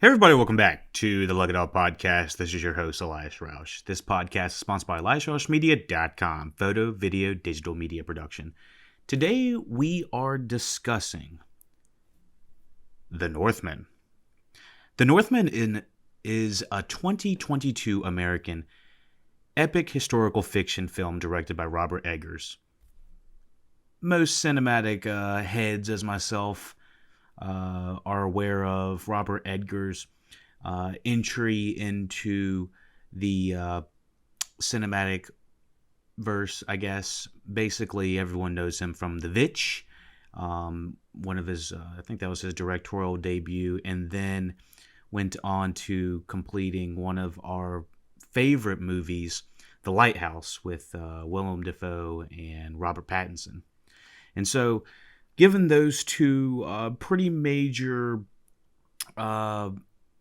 Hey everybody, welcome back to the LuckyDog podcast. This is your host, Elias Roush. This podcast is sponsored by EliasRoushMedia.com, photo, video, digital media production. Today we are discussing The Northman. The Northman is a 2022 American epic historical fiction film directed by Robert Eggers. Most cinematic heads as myself are aware of Robert Eggers' entry into the cinematic verse, I guess. Basically, everyone knows him from The Vitch, one of his, I think that was his directorial debut, and then went on to completing one of our favorite movies, The Lighthouse, with Willem Dafoe and Robert Pattinson. And so, given those two pretty major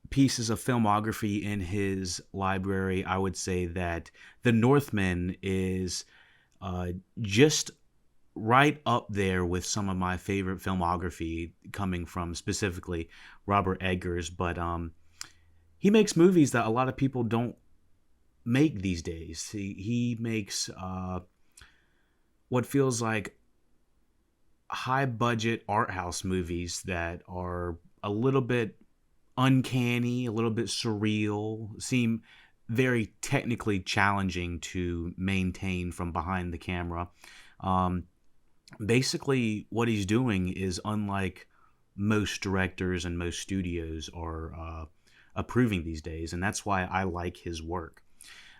pieces of filmography in his library, I would say that The Northman is just right up there with some of my favorite filmography coming from specifically Robert Eggers. But he makes movies that a lot of people don't make these days. He makes what feels like high budget art house movies that are a little bit uncanny, a little bit surreal, seem very technically challenging to maintain from behind the camera. Basically, what he's doing is unlike most directors and most studios are approving these days, and that's why I like his work.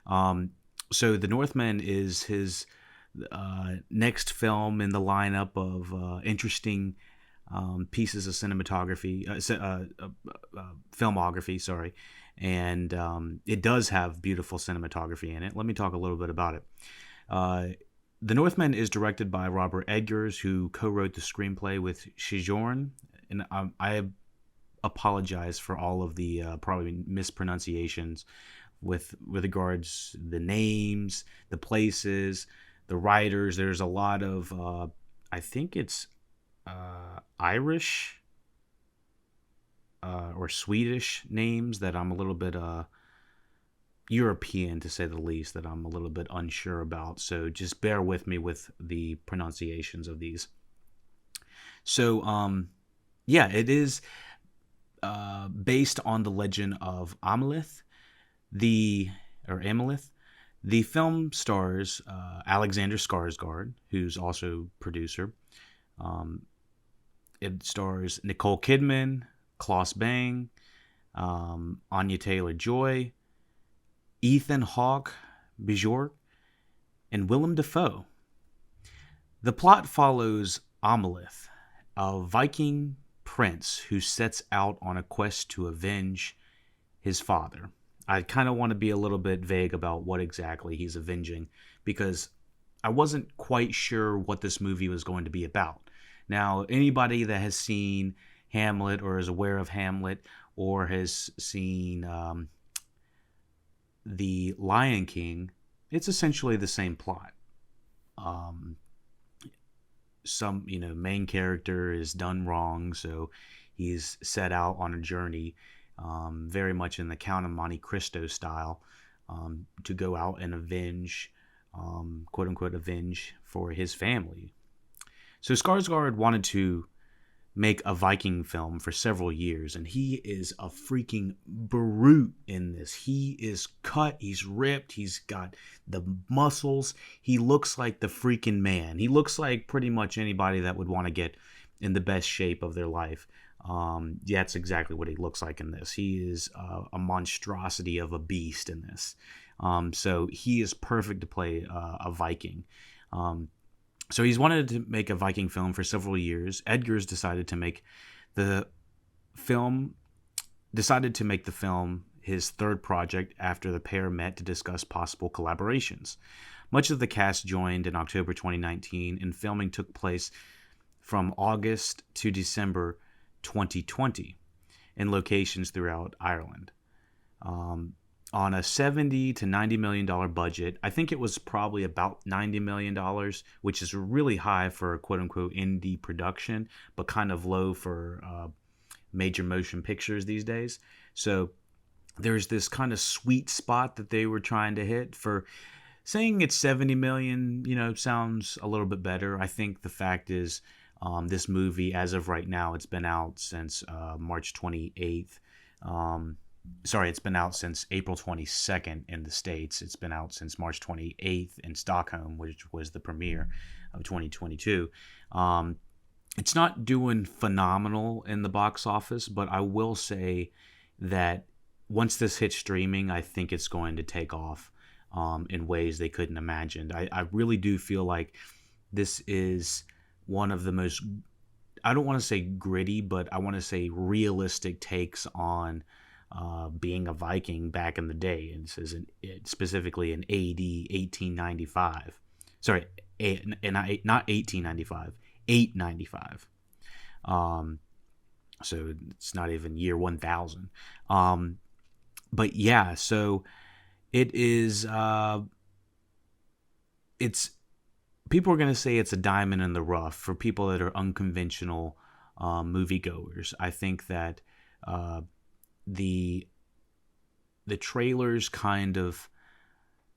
So The Northman is his next film in the lineup of interesting pieces of cinematography, filmography, sorry. And it does have beautiful cinematography in it. Let me talk a little bit about it. The Northman is directed by Robert Eggers, who co-wrote the screenplay with Shijorn. And I apologize for all of the probably mispronunciations with regards the names, the places, the writers. There's a lot of, I think it's Irish or Swedish names that I'm a little bit European, to say the least, that I'm a little bit unsure about. So just bear with me with the pronunciations of these. So, yeah, it is based on the legend of Amalith, Amalith. The film stars Alexander Skarsgård, who's also producer. It stars Nicole Kidman, Klaus Bang, Anya Taylor-Joy, Ethan Hawke, Bjork, and Willem Dafoe. The plot follows Amalith, a Viking prince who sets out on a quest to avenge his father. I kind of want to be a little bit vague about what exactly he's avenging, because I wasn't quite sure what this movie was going to be about. Now, anybody that has seen Hamlet or is aware of Hamlet or has seen The Lion King, it's essentially the same plot. Some main character is done wrong, so he's set out on a journey, very much in the Count of Monte Cristo style, to go out and avenge, quote unquote, avenge for his family. So Skarsgård wanted to make a Viking film for several years, and he is a freaking brute in this. He is cut, he's ripped, he's got the muscles. He looks like the freaking man. He looks like pretty much anybody that would want to get in the best shape of their life. That's exactly what he looks like in this. He is a monstrosity of a beast in this. So he is perfect to play a Viking. So he's wanted to make a Viking film for several years. Eggers decided to make the film his third project after the pair met to discuss possible collaborations. Much of the cast joined in October 2019, and filming took place from August to December 2020 in locations throughout Ireland. On a $70 to $90 million budget. I think it was probably about $90 million, which is really high for a quote-unquote indie production, but kind of low for major motion pictures these days. So there's this kind of sweet spot that they were trying to hit. For saying it's 70 million, sounds a little bit better. I think the fact is, this movie, as of right now, it's been out since March 28th. It's been out since April 22nd in the States. It's been out since March 28th in Stockholm, which was the premiere of 2022. It's not doing phenomenal in the box office, but I will say that once this hits streaming, I think it's going to take off in ways they couldn't imagine. I really do feel like this is one of the most, I don't want to say gritty, but I want to say realistic takes on being a Viking back in the day. And this is specifically in AD 1895. Sorry, not 1895, 895. So it's not even year 1000. But yeah, so it is, it's, people are going to say it's a diamond in the rough for people that are unconventional moviegoers. I think that the trailers kind of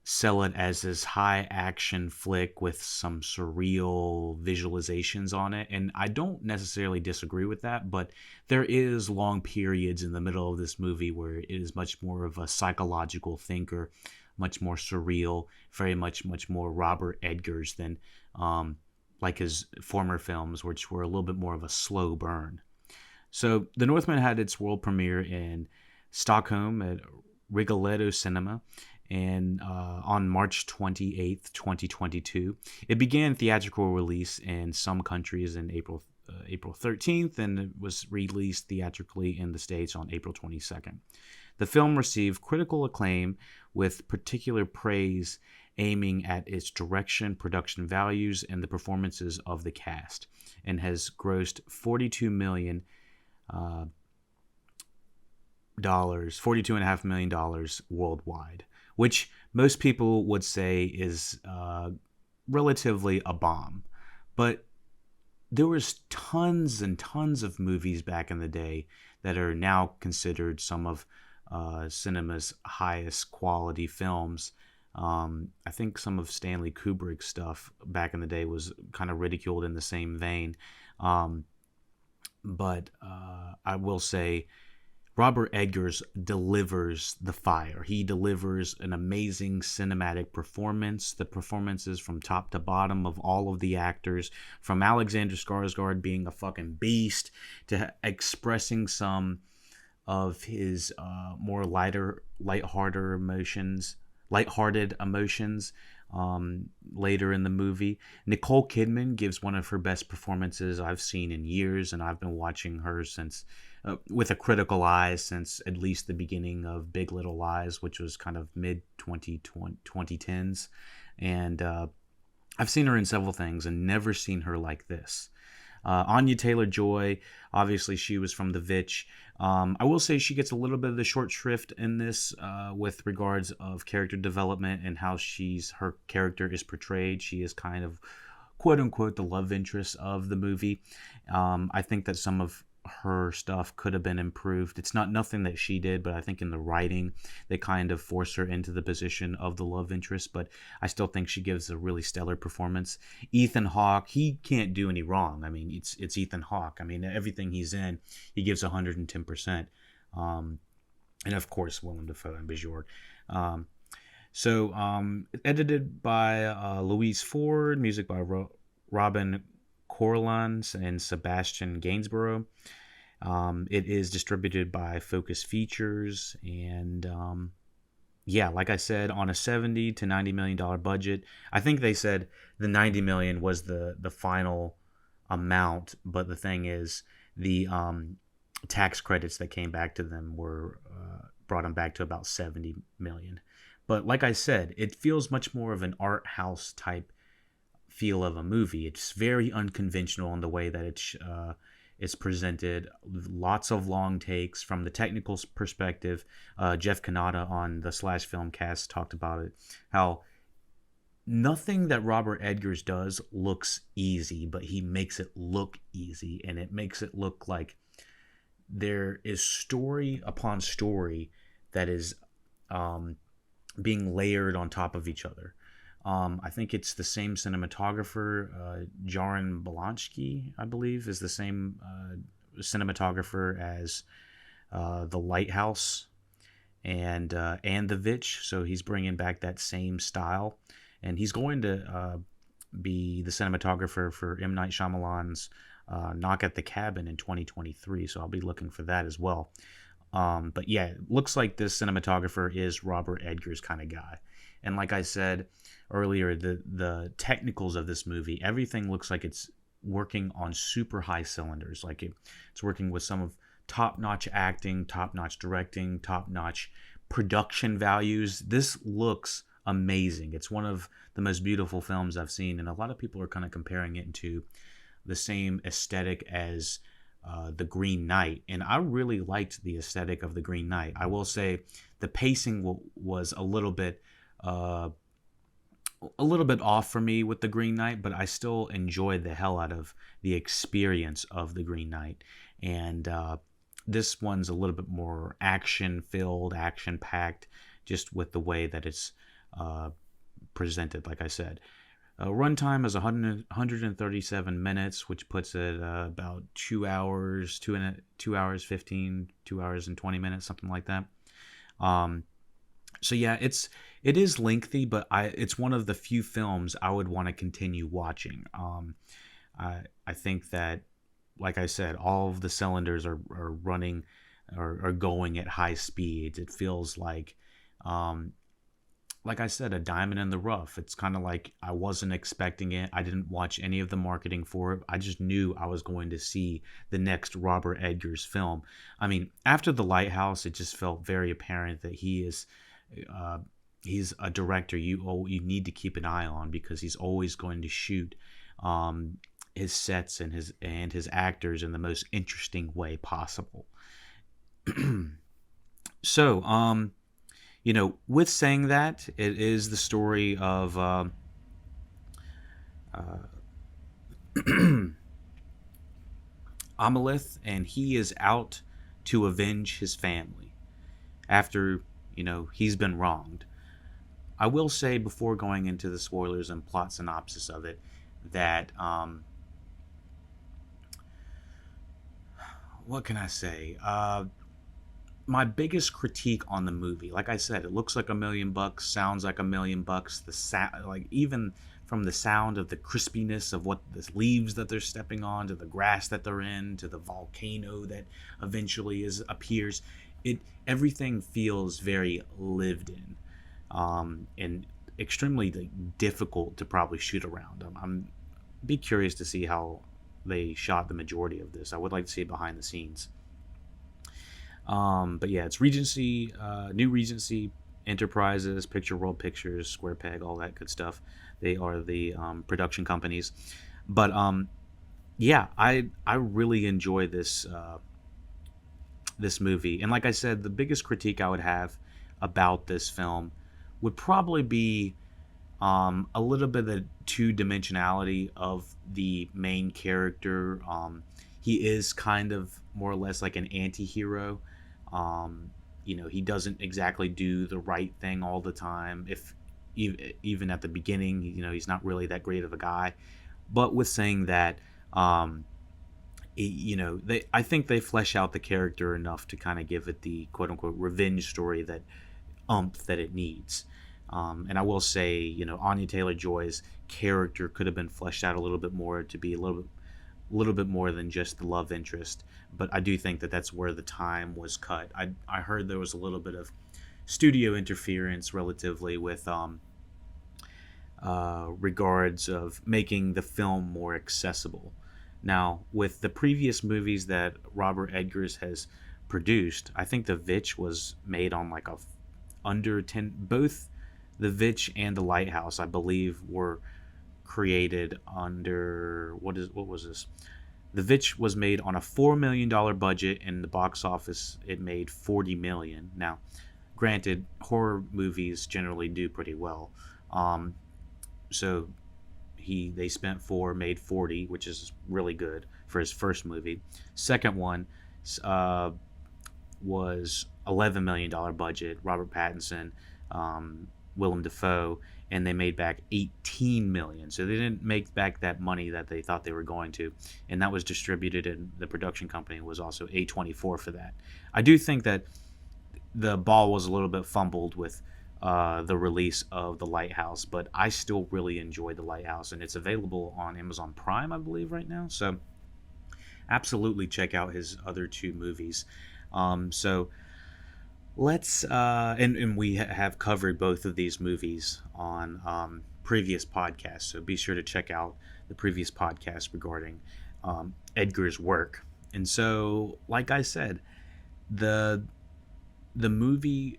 sell it as this high action flick with some surreal visualizations on it, and I don't necessarily disagree with that, but there is long periods in the middle of this movie where it is much more of a psychological thinker, much more surreal, very much more Robert Eggers than like his former films, which were a little bit more of a slow burn. So The Northman had its world premiere in Stockholm at Rigoletto Cinema, and on March 28th, 2022. It began theatrical release in some countries in April 13th, and it was released theatrically in the States on April 22nd. The film received critical acclaim with particular praise aiming at its direction, production values, and the performances of the cast, and has grossed $42.5 million worldwide, which most people would say is relatively a bomb. But there was tons and tons of movies back in the day that are now considered some of cinema's highest quality films. I think some of Stanley Kubrick's stuff back in the day was kind of ridiculed in the same vein. But I will say Robert Eggers delivers the fire. He delivers an amazing cinematic performance. The performances from top to bottom of all of the actors, from Alexander Skarsgård being a fucking beast to expressing some of his more lighthearted emotions later in the movie. Nicole Kidman gives one of her best performances I've seen in years, and I've been watching her since with a critical eye since at least the beginning of Big Little Lies, which was kind of mid 2010s. And I've seen her in several things and never seen her like this. Anya Taylor-Joy, obviously she was from The Vitch. I will say she gets a little bit of the short shrift in this with regards of character development and how her character is portrayed. She is kind of, quote unquote, the love interest of the movie. I think that some of her stuff could have been improved. It's not nothing that she did, but I think in the writing they kind of force her into the position of the love interest, but I still think she gives a really stellar performance. Ethan Hawke, he can't do any wrong. I mean, it's Ethan Hawke. I mean, everything he's in, he gives 110%. And of course Willem Dafoe and Bajor. Edited by Louise Ford, music by Robin Corlans and Sebastian Gainsborough. It is distributed by Focus Features, and like I said, on a $70 to $90 million budget. I think they said the $90 million was the final amount, but the thing is, the tax credits that came back to them were brought them back to about $70 million. But like I said, it feels much more of an art house type feel of a movie. It's very unconventional in the way that it's presented. Lots of long takes from the technical perspective. Jeff Kanata on the Slash Filmcast talked about it, how nothing that Robert Eggers does looks easy, but he makes it look easy, and it makes it look like there is story upon story that is being layered on top of each other. I think it's the same cinematographer, Jaron Balansky, I believe, is the same cinematographer as The Lighthouse and The Vitch. So he's bringing back that same style, and he's going to be the cinematographer for M. Night Shyamalan's Knock at the Cabin in 2023. So I'll be looking for that as well. But yeah, it looks like this cinematographer is Robert Eggers kind of guy. And like I said earlier, the technicals of this movie, everything looks like it's working on super high cylinders. Like it's working with some of top-notch acting, top-notch directing, top-notch production values. This looks amazing. It's one of the most beautiful films I've seen, and a lot of people are kind of comparing it to the same aesthetic as The Green Knight, and I really liked the aesthetic of The Green Knight. I will say the pacing was a little bit off for me with The Green Knight, but I still enjoyed the hell out of the experience of The Green Knight. And this one's a little bit more action-filled, action-packed, just with the way that it's presented, like I said. Runtime is 137 minutes, which puts it about 2 hours, 2 hours 15, 2 hours and 20 minutes, something like that. So yeah, it is lengthy, but it's one of the few films I would want to continue watching. I think that, like I said, all of the cylinders are running or going at high speeds. It feels like I said, a diamond in the rough. It's kind of like I wasn't expecting it. I didn't watch any of the marketing for it. I just knew I was going to see the next Robert Eggers film. I mean, after The Lighthouse, it just felt very apparent that he's a director you need to keep an eye on, because he's always going to shoot his sets and his actors in the most interesting way possible. So, with saying that, it is the story of Amalith, and he is out to avenge his family after, he's been wronged. I will say, before going into the spoilers and plot synopsis of it, that, what can I say? My biggest critique on the movie, like I said, it looks like $1 million, sounds like $1 million. Even from the sound of the crispiness of what the leaves that they're stepping on, to the grass that they're in, to the volcano that eventually appears, everything feels very lived in, and extremely difficult to probably shoot around. I'm be curious to see how they shot the majority of this. I would like to see it behind the scenes. But yeah, it's Regency, New Regency Enterprises, Picture World Pictures, Square Peg, all that good stuff. They are the production companies. But yeah, I really enjoy this movie. And like I said, the biggest critique I would have about this film would probably be a little bit of the two-dimensionality of the main character. He is kind of more or less like an anti-hero. He doesn't exactly do the right thing all the time. Even at the beginning, he's not really that great of a guy. But with saying that, I think they flesh out the character enough to kind of give it the quote-unquote revenge story that it needs. And I will say, Anya Taylor-Joy's character could have been fleshed out a little bit more to be a little bit more than just the love interest. But I do think that that's where the time was cut. I heard there was a little bit of studio interference relatively with regards of making the film more accessible. Now, with the previous movies that Robert Eggers has produced, I think The Vitch was made on like under 10. Both The Vitch and The Lighthouse, I believe, were created under what was this? The Vitch was made on a $4 million budget. In the box office, it made $40 million. Now, granted, horror movies generally do pretty well. So they spent 4, made 40, which is really good for his first movie. Second one, uh, was $11 million budget. Robert Pattinson, Willem Dafoe, and they made back 18 million. So they didn't make back that money that they thought they were going to, and that was distributed, and the production company was also A24 for that. I do think that the ball was a little bit fumbled with the release of The Lighthouse, but I still really enjoy The Lighthouse, and it's available on Amazon Prime, I believe, right now. So absolutely check out his other two movies. So let's and we have covered both of these movies on previous podcasts, so be sure to check out the previous podcast regarding Edgar's work. And so, like I said, the movie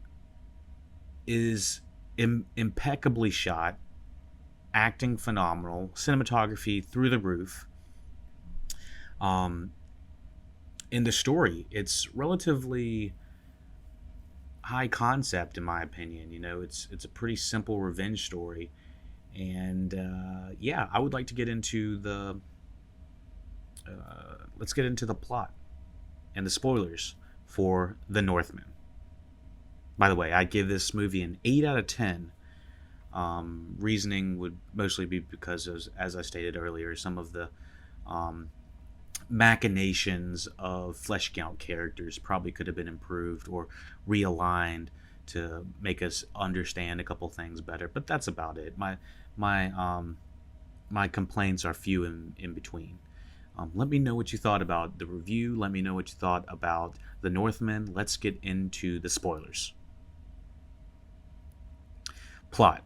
is impeccably shot, acting phenomenal, cinematography through the roof. In the story, it's relatively high concept, in my opinion. You know, it's a pretty simple revenge story, and yeah, I would like to get into the let's get into the plot and the spoilers for The Northman. By the way, I give this movie an 8 out of 10. Reasoning would mostly be because, as I stated earlier, some of the machinations of fleshing out characters probably could have been improved or realigned to make us understand a couple things better. But that's about it. My complaints are few in between. Let me know what you thought about the review. Let me know what you thought about The Northman. Let's get into the spoilers. Plot.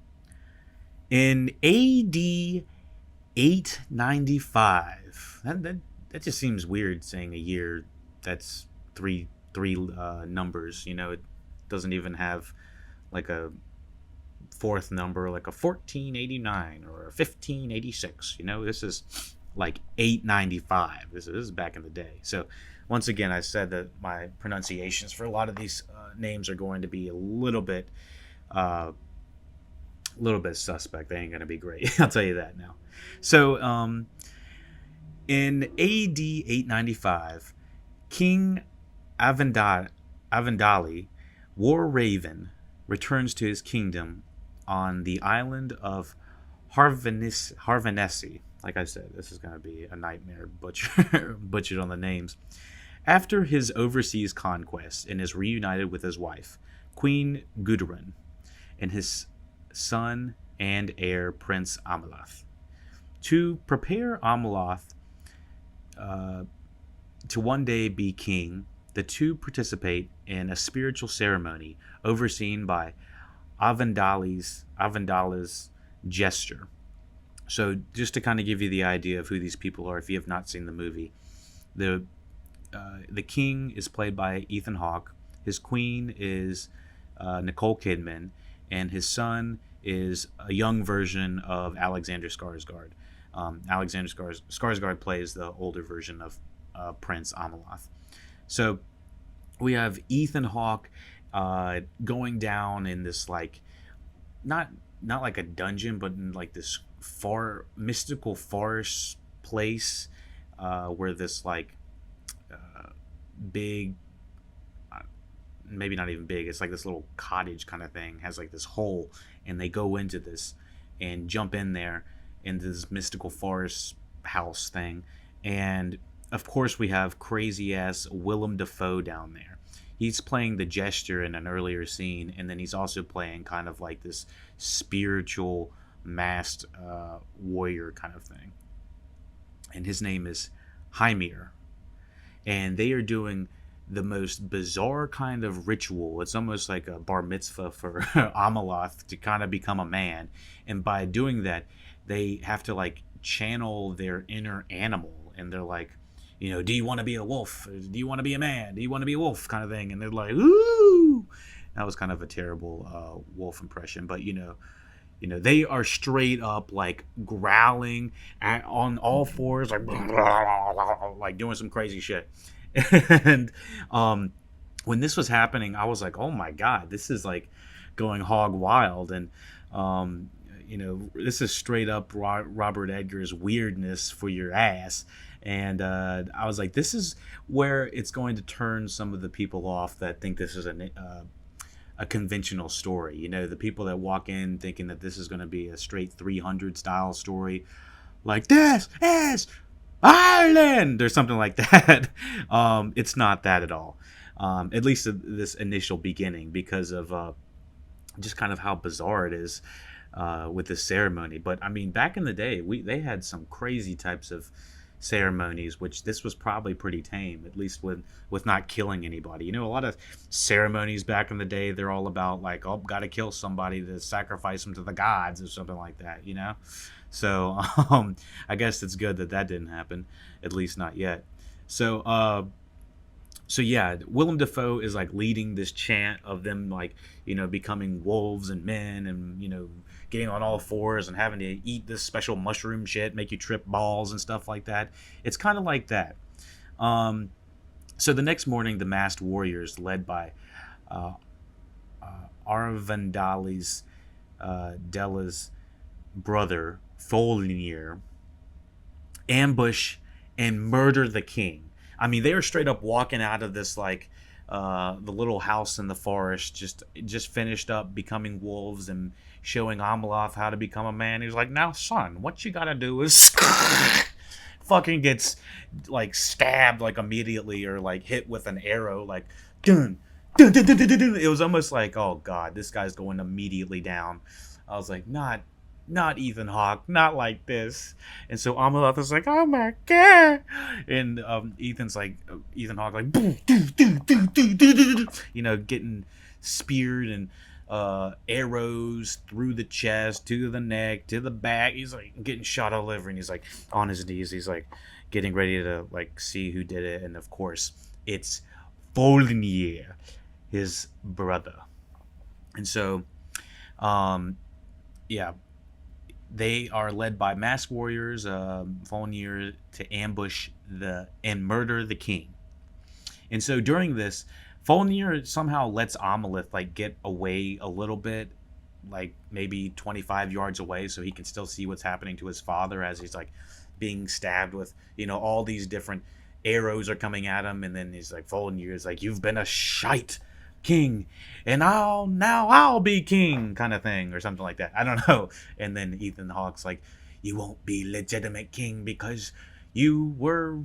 In AD 895, that just seems weird saying a year that's three numbers. You know, it doesn't even have like a fourth number, like a 1489 or a 1586. You know, this is like 895. This is back in the day. So once again, I said that my pronunciations for a lot of these names are going to be a little bit suspect. They ain't gonna be great. I'll tell you that now. So in AD 895, King Avendali, War Raven, returns to his kingdom on the island of Harvanesi. Like I said, this is going to be a nightmare butchered on the names. After his overseas conquest, and is reunited with his wife, Queen Gudrun, and his son and heir, Prince Amalath. To prepare Amalath to one day be king, the two participate in a spiritual ceremony overseen by Avendali's gesture. So just to kind of give you the idea of who these people are, if you have not seen the movie, the king is played by Ethan Hawke, his queen is Nicole Kidman, and his son is a young version of Alexander Skarsgård. Alexander Skarsgård plays the older version of Prince Amalath. So we have Ethan Hawke going down in this, like, not like a dungeon, but in like this far mystical forest place where this like big, maybe not even big, it's like this little cottage kind of thing, has like this hole, and they go into this and jump in there into this mystical forest house thing. And of course we have crazy ass Willem Dafoe down there. He's playing the Jester in an earlier scene, and then he's also playing kind of like this spiritual masked warrior kind of thing. And his name is Hymir. And they are doing the most bizarre kind of ritual. It's almost like a bar mitzvah for Amalath to kind of become a man. And by doing that, they have to like channel their inner animal. And they're like, you know, do you want to be a wolf? Do you want to be a man? Do you want to be a wolf? Kind of thing. And they're like, ooh. That was kind of a terrible wolf impression. But, you know, they are straight up like growling on all fours, like doing some crazy shit. And when this was happening, I was like, oh my God, this is like going hog wild. And, you know, this is straight up Robert Edgar's weirdness for your ass. And I was like, this is where it's going to turn some of the people off that think this is a conventional story. You know, the people that walk in thinking that this is going to be a straight 300 style story, like this is Ireland or something like that. It's not that at all. At least this initial beginning, because of just kind of how bizarre it is with this ceremony. But I mean, back in the day, they had some crazy types of ceremonies, which this was probably pretty tame, at least with not killing anybody. You know, a lot of ceremonies back in the day, they're all about like, oh, gotta kill somebody to sacrifice them to the gods or something like that, you know. So I guess it's good that didn't happen, at least not yet. So yeah, Willem Dafoe is like leading this chant of them, like, you know, becoming wolves and men, and, you know, getting on all fours and having to eat this special mushroom shit, make you trip balls and stuff like that. It's kind of like that. So the next morning, the masked warriors, led by uh, Arvandali's Della's brother Folnir, ambush and murder the king. I mean, they were straight up walking out of this, like, the little house in the forest, just finished up becoming wolves and showing Ameloth how to become a man. He was like, now, son, what you gotta do is fucking gets, like, stabbed, like, immediately, or, like, hit with an arrow, like, dun, dun, dun, dun, dun, dun, dun. It was almost like, oh, God, this guy's going immediately down. I was like, not Ethan Hawke, not like this. And so Ameloth is like, oh my god. And Ethan Hawke, like, boom, you know, getting speared and arrows through the chest, to the neck, to the back. He's like getting shot all over, and he's like on his knees. He's like getting ready to like see who did it. And of course, it's Folnir, his brother. And so, yeah, they are led by masked warriors, Folnir, to ambush and murder the king. And so during this, Folnir somehow lets Amelith like get away a little bit, like maybe 25 yards away, so he can still see what's happening to his father as he's like being stabbed with, you know, all these different arrows are coming at him. And then he's like, Folnir is like, you've been a shite king, and I'll be king, kind of thing, or something like that. I don't know. And then Ethan Hawke's like, you won't be legitimate king because you were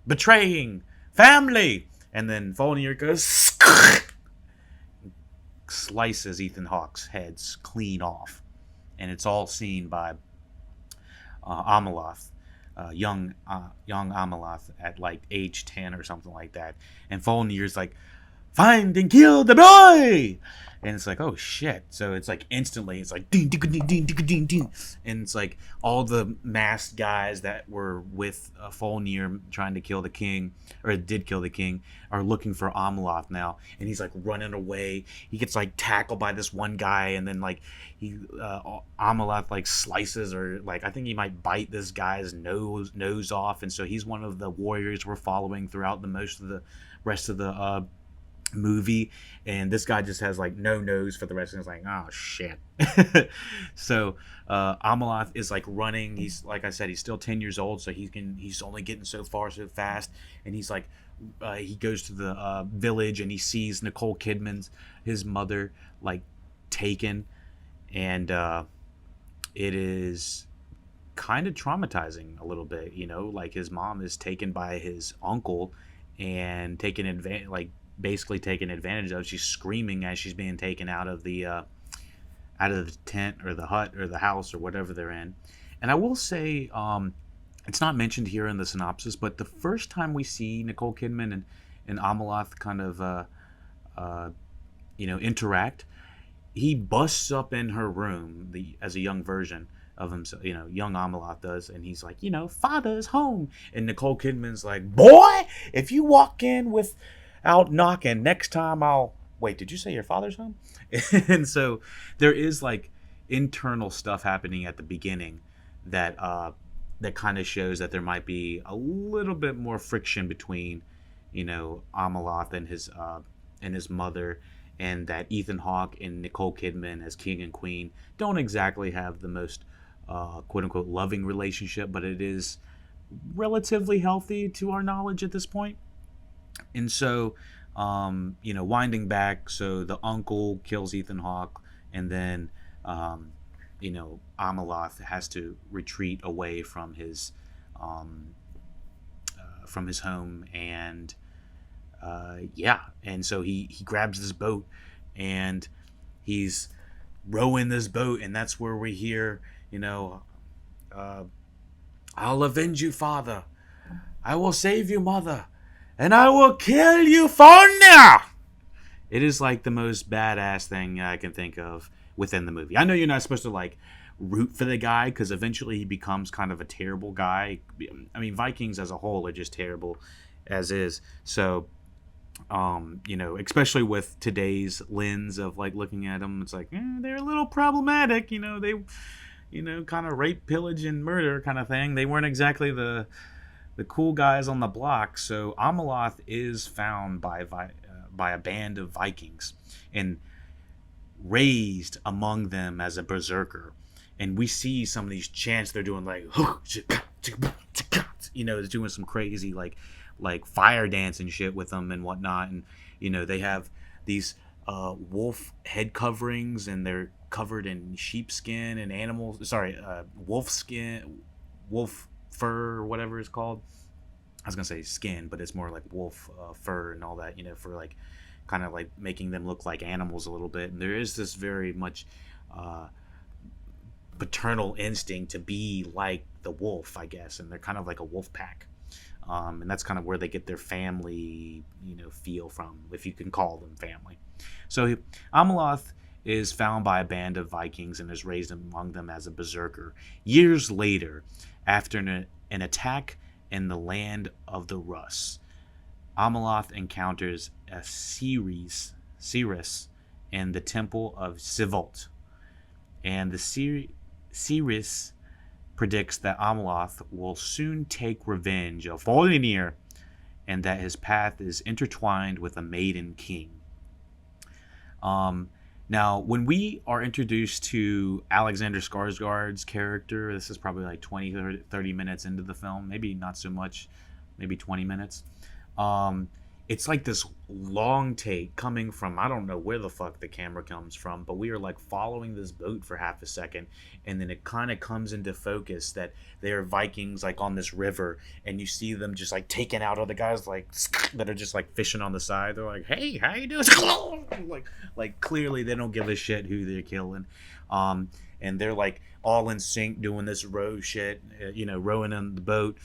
betraying family. And then Folnir goes slices Ethan Hawke's heads clean off, and it's all seen by Ameloth, young Ameloth at like age 10 or something like that. And Folnir's like, find and kill the boy. And it's like, oh shit. So it's like instantly, it's like ding, ding, ding, ding, ding, ding, ding. And it's like all the masked guys that were with Folnir trying to kill the king, or did kill the king, are looking for Ameloth now. And he's like running away. He gets like tackled by this one guy, and then like Ameloth like slices, or like I think he might bite this guy's nose off. And so he's one of the warriors we're following throughout the most of the rest of the movie, and this guy just has like no nose for the rest, and it's like, oh shit. So Ameloth is like running. He's, like I said, he's still 10 years old, so he's only getting so far so fast. And he's like he goes to the village, and he sees Nicole Kidman's, his mother, like taken, and it is kind of traumatizing a little bit, you know, like his mom is taken by his uncle and taken advantage, like basically taken advantage of. She's screaming as she's being taken out of the tent or the hut or the house or whatever they're in. And I will say, it's not mentioned here in the synopsis, but the first time we see Nicole Kidman and Ameloth kind of interact, he busts up in her room as a young version of himself, you know, young Ameloth does, and he's like, you know, father's home. And Nicole Kidman's like, boy, if you walk in without knocking, next time I'll... Wait, did you say your father's home? And so there is like internal stuff happening at the beginning that kind of shows that there might be a little bit more friction between, you know, Ameloth and his mother, and that Ethan Hawke and Nicole Kidman as king and queen don't exactly have the most quote unquote loving relationship, but it is relatively healthy to our knowledge at this point. And so, winding back, so the uncle kills Ethan Hawke, and then, Amaloth has to retreat away um, from his home, and and so he grabs this boat, and he's rowing this boat, and that's where we hear, uh, I'll avenge you, father. I will save you, mother. And I will kill you, father. It is like the most badass thing I can think of within the movie. I know you're not supposed to like root for the guy because eventually he becomes kind of a terrible guy. I mean, Vikings as a whole are just terrible as is. So, especially with today's lens of like looking at them, it's like they're a little problematic. They kind of rape, pillage, and murder kind of thing. They weren't exactly the cool guys on the block. So Amaloth is found by a band of Vikings and raised among them as a berserker. And we see some of these chants they're doing, like, they're doing some crazy like fire dance and shit with them and whatnot. And they have these wolf head coverings, and they're covered in sheepskin and wolf skin, wolf fur, or whatever it's called. I was gonna say skin, but it's more like wolf fur and all that, for like kind of like making them look like animals a little bit. And there is this very much paternal instinct to be like the wolf, I guess, and they're kind of like a wolf pack. And that's kind of where they get their family, feel from, if you can call them family. So Amaloth is found by a band of Vikings and is raised among them as a berserker. Years later, after an attack in the land of the Rus, Amaloth encounters a Ceres in the temple of Sivolt. And the Ceres predicts that Amaloth will soon take revenge of Volnir, and that his path is intertwined with a maiden king. Now, when we are introduced to Alexander Skarsgård's character, this is probably like 20, 30 minutes into the film, maybe not so much, maybe 20 minutes. It's like this long take coming from, I don't know where the fuck the camera comes from, but we are like following this boat for half a second, and then it kind of comes into focus that they are Vikings like on this river, and you see them just like taking out other guys like that are just like fishing on the side. They're like, hey, how you doing? like clearly they don't give a shit who they're killing. And they're like all in sync doing this row shit, rowing on the boat,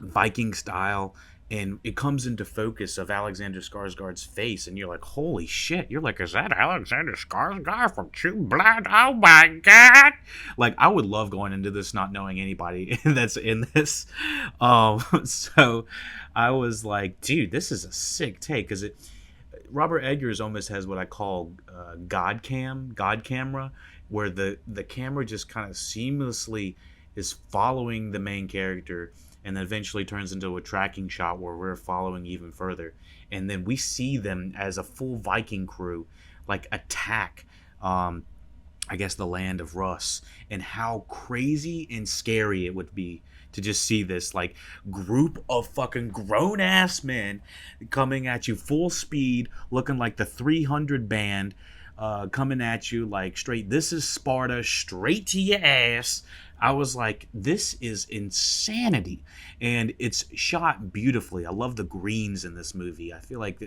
Viking style. And it comes into focus of Alexander Skarsgård's face, and you're like, holy shit. You're like, is that Alexander Skarsgård from True Blood? Oh my God. Like, I would love going into this not knowing anybody that's in this. So I was like, dude, this is a sick take. Because Robert Eggers almost has what I call God camera, where the camera just kind of seamlessly is following the main character, and then eventually turns into a tracking shot where we're following even further. And then we see them as a full Viking crew, like, attack, I guess, the land of Rus. And how crazy and scary it would be to just see this, like, group of fucking grown-ass men coming at you full speed, looking like the 300 band, coming at you like straight, this is Sparta, straight to your ass. I was like, this is insanity. And it's shot beautifully. I love the greens in this movie. I feel like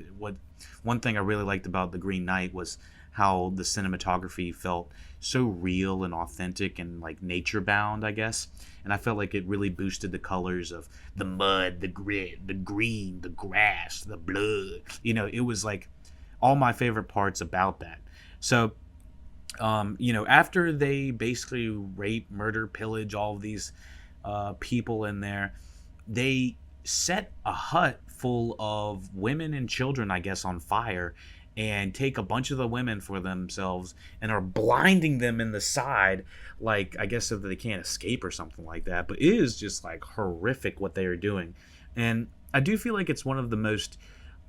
one thing I really liked about The Green Knight was how the cinematography felt so real and authentic and like nature bound, I guess. And I felt like it really boosted the colors of the mud, the grit, the green, the grass, the blood. It was like all my favorite parts about that. So after they basically rape, murder, pillage all of these people in there, they set a hut full of women and children, I guess, on fire, and take a bunch of the women for themselves and are blinding them in the side, like, I guess so that they can't escape or something like that. But it is just like horrific what they are doing. And I do feel like it's one of the most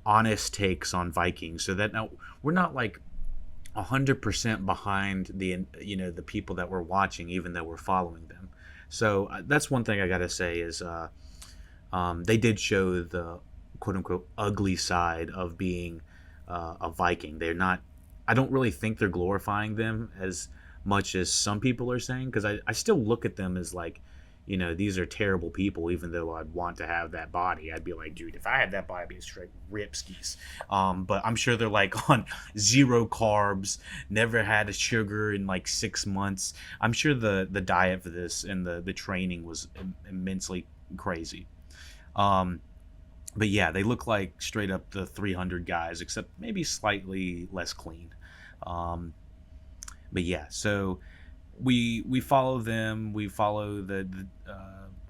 honest takes on Vikings, so that now we're not like 100% behind the people that we're watching, even though we're following them. So that's one thing I gotta say is they did show the quote unquote ugly side of being a Viking. They're not. I don't really think they're glorifying them as much as some people are saying, because I still look at them as like, these are terrible people. Even though I'd want to have that body, I'd be like, dude, if I had that body, I'd be a straight ripskis. But I'm sure they're like on zero carbs, never had a sugar in like 6 months. I'm sure the diet for this and the training was immensely crazy. Um, but yeah, they look like straight up the 300 guys, except maybe slightly less clean. Um, but yeah, so we follow them. We follow the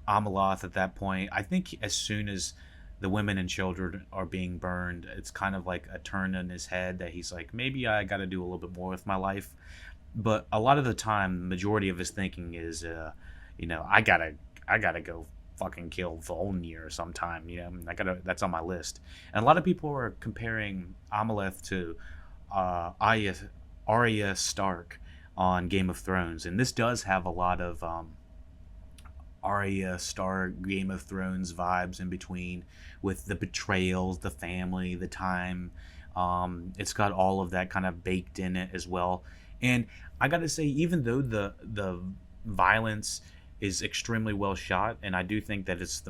Amaloth at that point. I think as soon as the women and children are being burned, it's kind of like a turn in his head that he's like, maybe I got to do a little bit more with my life. But a lot of the time, the majority of his thinking is, I gotta go fucking kill Volnir sometime. That's on my list. And a lot of people are comparing Amaleth to Arya Stark on Game of Thrones, and this does have a lot of Arya Stark Game of Thrones vibes in between, with the betrayals, the family, the time. It's got all of that kind of baked in it as well. And I gotta say, even though the violence is extremely well shot, and I do think that it's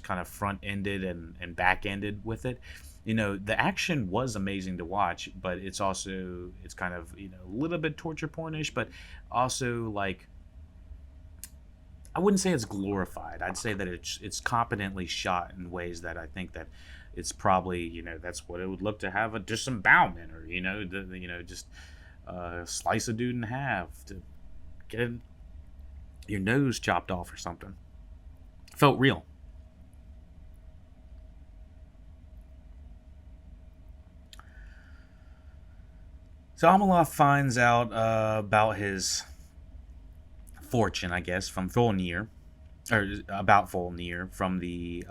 kind of front ended and back ended with it. The action was amazing to watch, but it's kind of a little bit torture pornish, but also like, I wouldn't say it's glorified. I'd say that it's competently shot in ways that I think that it's probably that's what it would look to have a disembowelment, or just slice a dude in half to get your nose chopped off or something. Felt real. So Amaloth finds out about his fortune, I guess, from Volnir, or about Volnir from the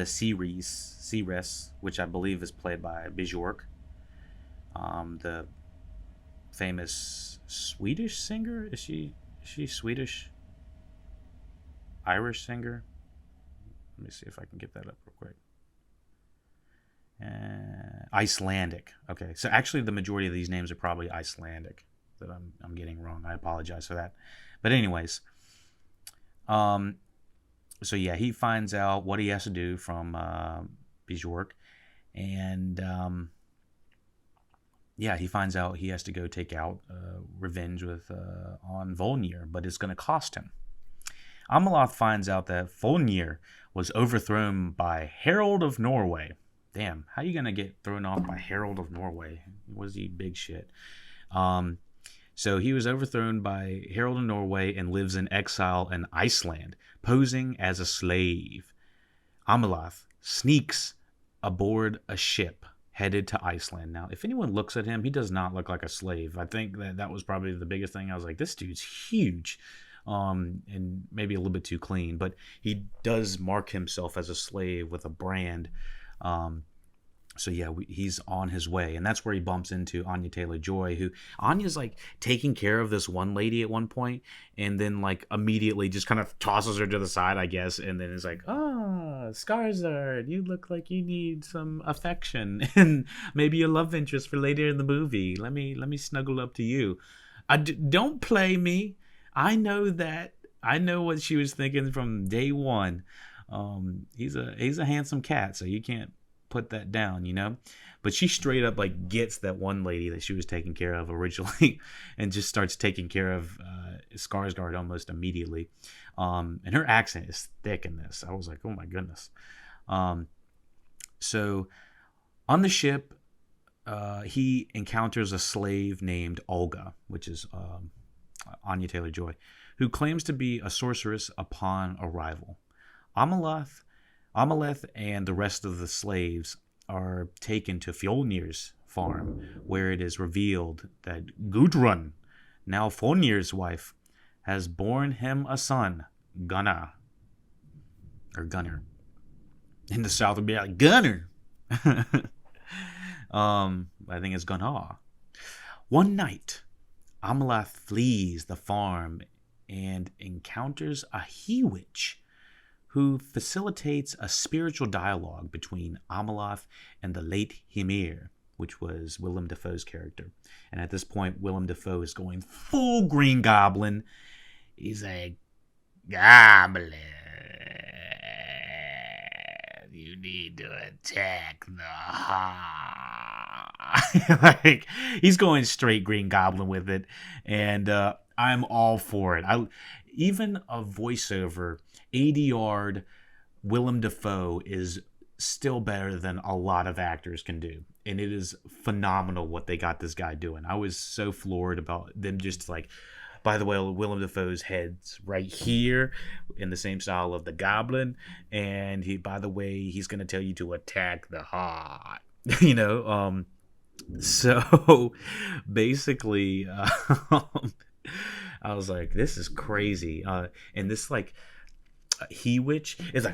Ceres, which I believe is played by Bjork, the famous Swedish singer. Is she Swedish? Irish singer? Let me see if I can get that up real quick. Icelandic. Okay, so actually the majority of these names are probably Icelandic that I'm getting wrong. I apologize for that. But anyways, so yeah, he finds out what he has to do from Bjork, and yeah, he finds out he has to go take out revenge on Volnir, but it's going to cost him. Amaloth finds out that Volnir was overthrown by Harold of Norway. Damn, how you going to get thrown off by Harold of Norway? Was he big shit? So he was overthrown by Harold of Norway and lives in exile in Iceland, posing as a slave. Amaloth sneaks aboard a ship headed to Iceland. Now, if anyone looks at him, he does not look like a slave. I think that was probably the biggest thing. I was like, this dude's huge, and maybe a little bit too clean, but he does mark himself as a slave with a brand. So yeah, he's on his way, and that's where he bumps into Anya Taylor-Joy, who Anya's like taking care of this one lady at one point, and then like immediately just kind of tosses her to the side, I guess, and then is like, "Oh, Skarsgård, you look like you need some affection and maybe a love interest for later in the movie. Let me snuggle up to you. Don't play me. I know that. I know what she was thinking from day one. He's a handsome cat, so you can't put that down. But she straight up like gets that one lady that she was taking care of originally and just starts taking care of Skarsgård almost immediately. And her accent is thick in this. I was like, oh my goodness. So on the ship, he encounters a slave named Olga, which is Anya Taylor-Joy, who claims to be a sorceress upon arrival. Amaleth and the rest of the slaves are taken to Fjolnir's farm, where it is revealed that Gudrun, now Fjolnir's wife, has borne him a son, Gunnar. Or Gunner. In the South would be like Gunner. I think it's Gunnar. One night, Amaleth flees the farm and encounters a he-witch who facilitates a spiritual dialogue between Ameloth and the late Hymir, which was Willem Dafoe's character. And at this point, Willem Dafoe is going full Green Goblin. He's like, Goblin, you need to attack the heart. Like, he's going straight Green Goblin with it. And I'm all for it. Even a voiceover, ADR'd Willem Dafoe is still better than a lot of actors can do. And it is phenomenal what they got this guy doing. I was so floored about them just like, by the way, Willem Dafoe's head's right here in the same style of the Goblin. And by the way, he's going to tell you to attack the heart. So basically, I was like, this is crazy. And this like he-witch is like,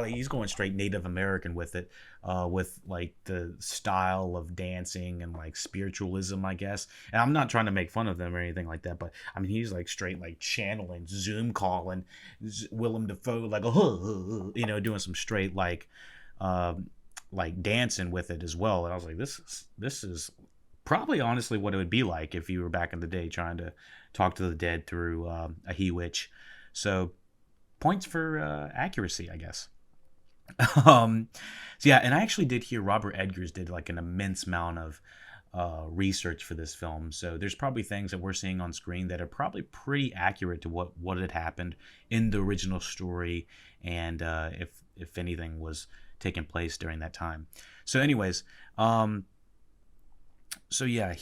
he's going straight Native American with it, with like the style of dancing and like spiritualism, I guess. And I'm not trying to make fun of them or anything like that, but I mean, he's like straight like channeling, Zoom calling Willem Dafoe, like, doing some straight like dancing with it as well. And I was like, this is probably honestly what it would be like if you were back in the day trying to talk to the dead through a he-witch. So points for accuracy, I guess. So yeah, and I actually did hear Robert Eggers did like an immense amount of research for this film. So there's probably things that we're seeing on screen that are probably pretty accurate to what had happened in the original story, and if anything was taking place during that time. So anyways, so yeah,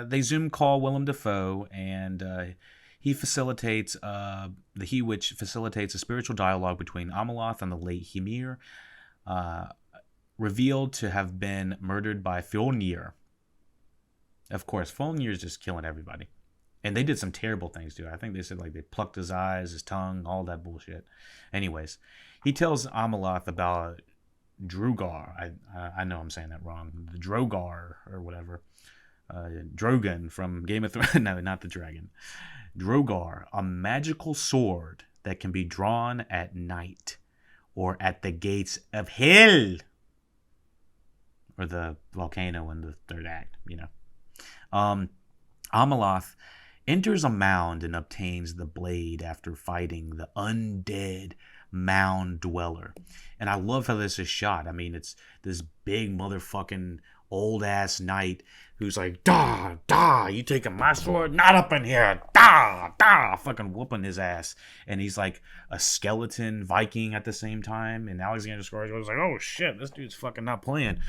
they Zoom call Willem Dafoe, and he facilitates the he-witch facilitates a spiritual dialogue between Ameloth and the late Hymir, revealed to have been murdered by Fjolnir. Of course, Fjolnir is just killing everybody, and they did some terrible things to it. I think they said like they plucked his eyes, his tongue, all that bullshit. Anyways, he tells Ameloth about Drugar. I know I'm saying that wrong. The Drogar or whatever. Drogon from Game of Thrones. No, not the dragon. Drogar, a magical sword that can be drawn at night or at the gates of hell, or the volcano in the third act. Ameloth enters a mound and obtains the blade after fighting the undead mound dweller. And I love how this is shot. I mean, it's this big motherfucking old ass knight who's like, you taking my sword? Not up in here. Fucking whooping his ass. And he's like a skeleton Viking at the same time. And Alexander Skarsgård was like, oh shit, this dude's fucking not playing.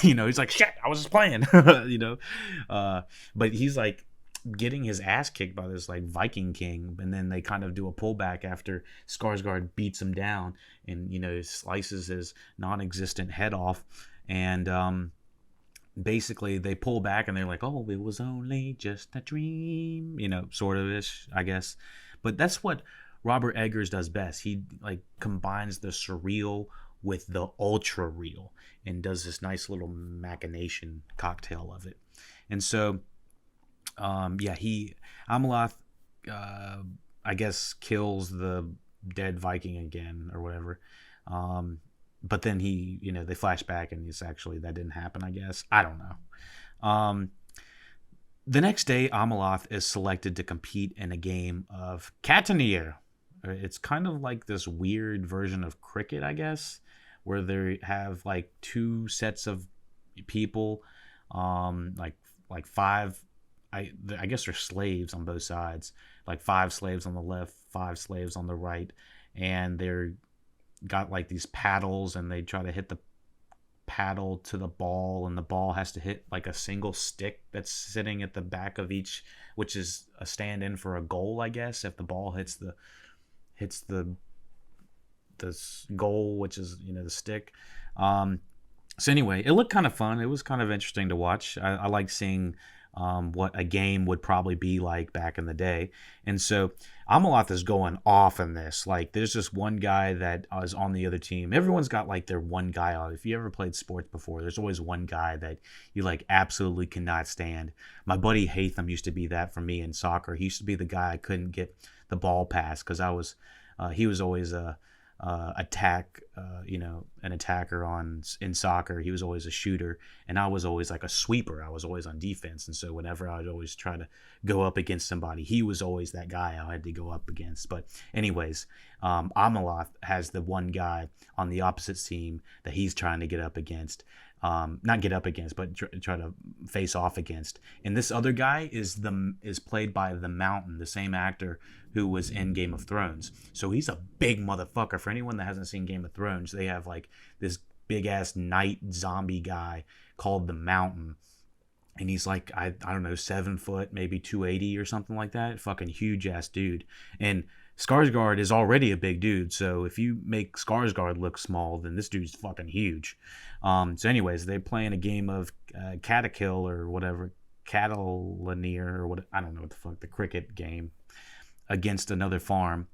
He's like, shit, I was just playing. But he's like getting his ass kicked by this like Viking king, and then they kind of do a pullback after Skarsgård beats him down and slices his non-existent head off, and basically they pull back and they're like, oh, it was only just a dream, sort of ish, I guess. But that's what Robert Eggers does best. He like combines the surreal with the ultra real and does this nice little machination cocktail of it. And so Ameloth, I guess, kills the dead Viking again or whatever. But then they flash back and it's actually, that didn't happen, I guess. I don't know. The next day, Ameloth is selected to compete in a game of Catanier. It's kind of like this weird version of cricket, I guess, where they have like two sets of people, like five. I guess they're slaves on both sides, like 5 slaves on the left, 5 slaves on the right, and they're got like these paddles, and they try to hit the paddle to the ball, and the ball has to hit like a single stick that's sitting at the back of each, which is a stand-in for a goal, I guess. If the ball hits the goal, which is the stick. So anyway, it looked kind of fun. It was kind of interesting to watch. I like seeing what a game would probably be like back in the day. And so Amalath is going off in this. Like, there's just one guy that is on the other team. Everyone's got like their one guy on. If you ever played sports before, there's always one guy that you like absolutely cannot stand. My buddy Hatham used to be that for me in soccer. He used to be the guy I couldn't get the ball pass because he was always a an attacker in soccer. He was always a shooter, and I was always like a sweeper. I was always on defense, and so whenever I'd always try to go up against somebody, he was always that guy I had to go up against. But anyways, Amalath has the one guy on the opposite team that he's trying to get up against. Not get up against, but try to face off against. And this other guy is played by the Mountain, the same actor who was in Game of Thrones. So he's a big motherfucker. For anyone that hasn't seen Game of Thrones, they have like this big ass night zombie guy called the Mountain. And he's like, I don't know, 7 foot, maybe 280 or something like that. Fucking huge ass dude. And Skarsgård is already a big dude, so if you make Skarsgård look small, then this dude's fucking huge. So anyways, they're playing a game of Catakill or whatever, Catalineer or what, I don't know what the fuck, the cricket game against another farm.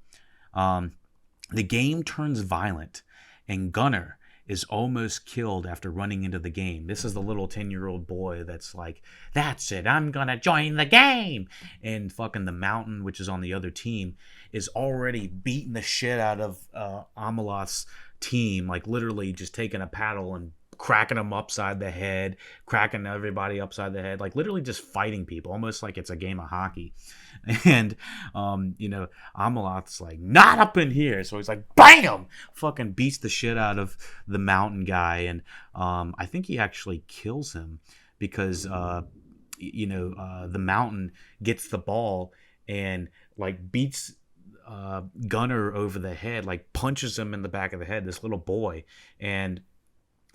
The game turns violent, and Gunnar is almost killed after running into the game. This is the little 10-year-old boy that's like, that's it, I'm gonna join the game. And fucking the Mountain, which is on the other team, is already beating the shit out of Amalath's team, like literally just taking a paddle and cracking them upside the head, cracking everybody upside the head, like literally just fighting people, almost like it's a game of hockey. And Amalath's like, not up in here. So he's like, bam, fucking beats the shit out of the Mountain guy. And I think he actually kills him because the Mountain gets the ball and like beats Gunnar over the head, like punches him in the back of the head, this little boy. And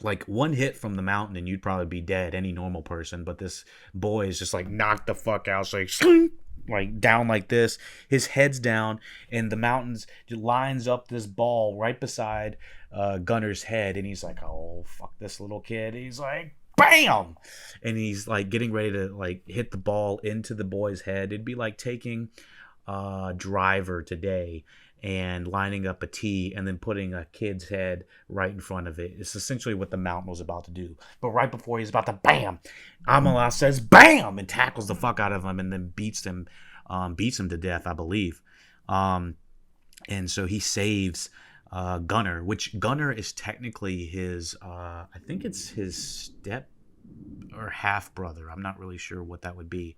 like one hit from the Mountain and you'd probably be dead, any normal person, but this boy is just like knocked the fuck out. So like down like this, his head's down, and the Mountain's lines up this ball right beside Gunnar's head, and he's like, oh fuck this little kid. He's like, bam, and he's like getting ready to like hit the ball into the boy's head. It'd be like taking a driver today and lining up a tee and then putting a kid's head right in front of it. It's essentially what the Mountain was about to do. But right before he's about to bam, Amalath says bam and tackles the fuck out of him and then beats him to death, I believe. And so he saves Gunnar, which Gunnar is technically his, I think it's his step or half brother. I'm not really sure what that would be,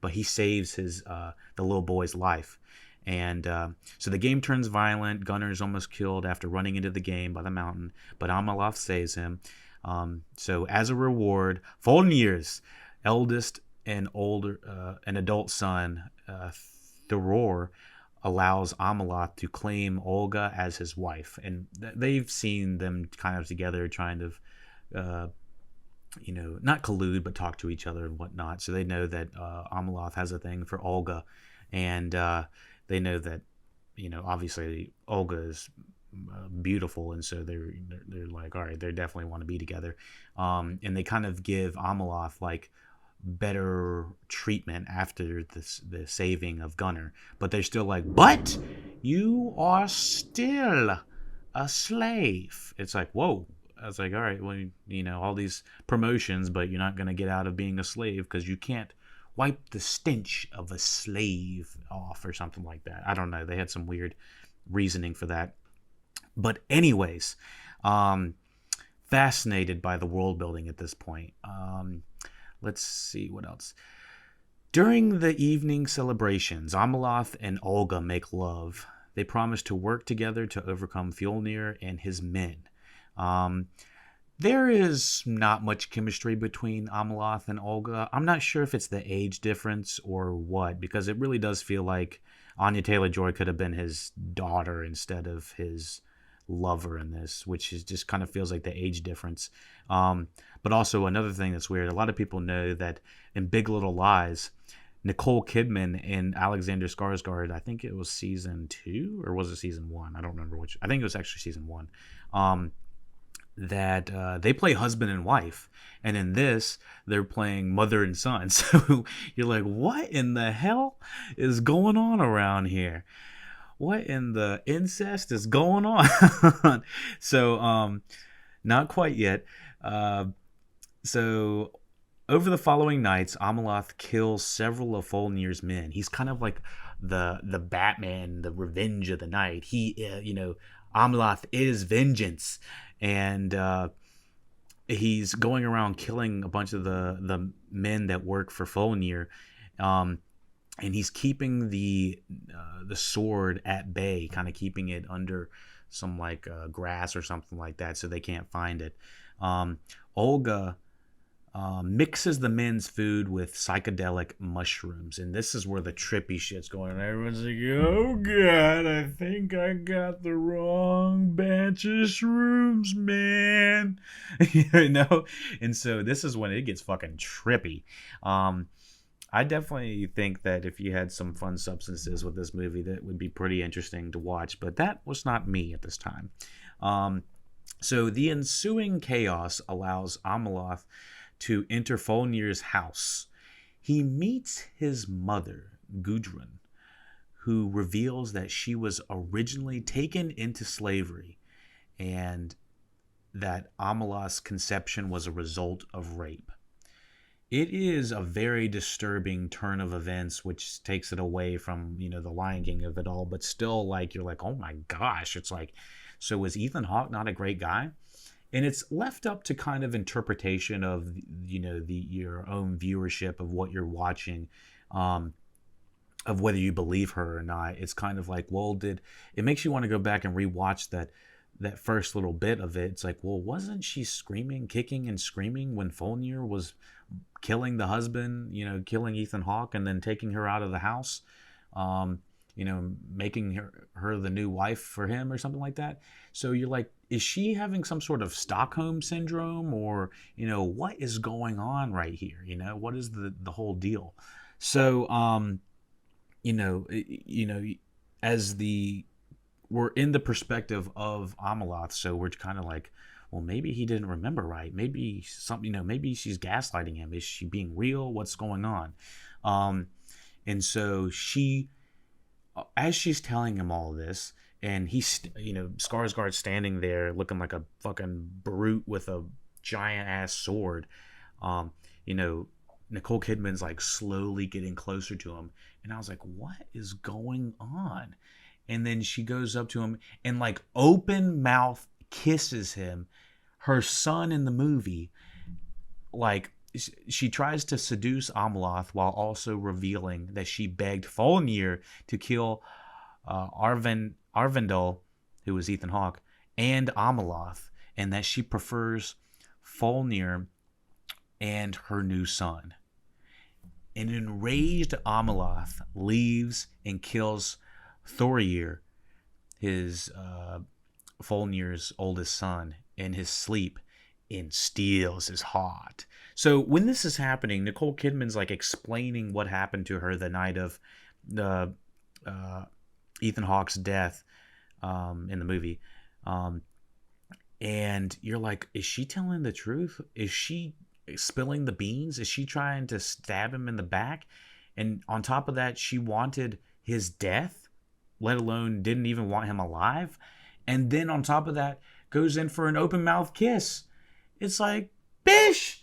but he saves the little boy's life. And so the game turns violent. Gunnar is almost killed after running into the game by the Mountain, but Amalath saves him. So as a reward, Folnir's eldest and adult son, Thoror, allows Amalath to claim Olga as his wife. And they've seen them kind of together trying to, not collude, but talk to each other and whatnot. So they know that Amalath has a thing for Olga. And they know that, obviously Olga is beautiful, and so they're like, all right, they definitely want to be together. And they kind of give Amalath like better treatment after the saving of Gunnar, but they're still like, but you are still a slave. It's like, whoa. I was like, all right, well, all these promotions, but you're not going to get out of being a slave because you can't wipe the stench of a slave off or something like that. I don't know. They had some weird reasoning for that. But anyways, fascinated by the world building at this point. Let's see what else. During the evening celebrations, Amalath and Olga make love. They promise to work together to overcome Fjolnir and his men. There is not much chemistry between Amalath and Olga. I'm not sure if it's the age difference or what, because it really does feel like Anya Taylor-Joy could have been his daughter instead of his lover in this, which is just kind of feels like the age difference. But also another thing that's weird, a lot of people know that in Big Little Lies, Nicole Kidman and Alexander Skarsgård, I think it was season 2 or was it season 1? I don't remember which. I think it was actually season 1. that they play husband and wife, and in this they're playing mother and son. So you're like, what in the hell is going on around here? What in the incest is going on? So not quite yet. So over the following nights, Amalath kills several of Folnir's men. He's kind of like the Batman, the Revenge of the Night. He, Amalath is vengeance, and he's going around killing a bunch of the men that work for Folnir, and he's keeping the sword at bay, kind of keeping it under some like grass or something like that, so they can't find it. Olga mixes the men's food with psychedelic mushrooms, and this is where the trippy shit's going on. Everyone's like, oh god, I think I got the wrong batch of shrooms, man. And so this is when it gets fucking trippy. I definitely think that if you had some fun substances with this movie, that would be pretty interesting to watch, but that was not me at this time. So the ensuing chaos allows Amalath to enter Folnir's house. He meets his mother, Gudrun, who reveals that she was originally taken into slavery and that Amalath's conception was a result of rape. It is a very disturbing turn of events, which takes it away from, the Lion King of it all, but still, like, you're like, oh my gosh, it's like, so was Ethan Hawke not a great guy? And it's left up to kind of interpretation of, your own viewership of what you're watching, of whether you believe her or not. It's kind of like, well, it makes you want to go back and rewatch that first little bit of it. It's like, well, wasn't she screaming, kicking and screaming when Folnir was killing the husband, killing Ethan Hawke and then taking her out of the house, making her the new wife for him or something like that? So you're like, is she having some sort of Stockholm syndrome, or, what is going on right here? What is the whole deal? So, as we're in the perspective of Amalath, so we're kind of like, well, maybe he didn't remember right. Maybe maybe she's gaslighting him. Is she being real? What's going on? And so as she's telling him all this, and he's, Skarsgård's standing there looking like a fucking brute with a giant ass sword. Nicole Kidman's like slowly getting closer to him, and I was like, what is going on? And then she goes up to him and like open mouth kisses him. Her son in the movie, like, she tries to seduce Amalath while also revealing that she begged Folnir to kill Arvindal, who was Ethan Hawke, and Amalath, and that she prefers Folnir and her new son. An enraged Amalath leaves and kills Thorir, his Folnir's oldest son, in his sleep, and steals his heart. So when this is happening, Nicole Kidman's like explaining what happened to her the night of the Ethan Hawke's death in the movie, and you're like, is she telling the truth? Is she spilling the beans? Is she trying to stab him in the back? And on top of that, she wanted his death, let alone didn't even want him alive. And then on top of that, goes in for an open mouth kiss. It's like, bish,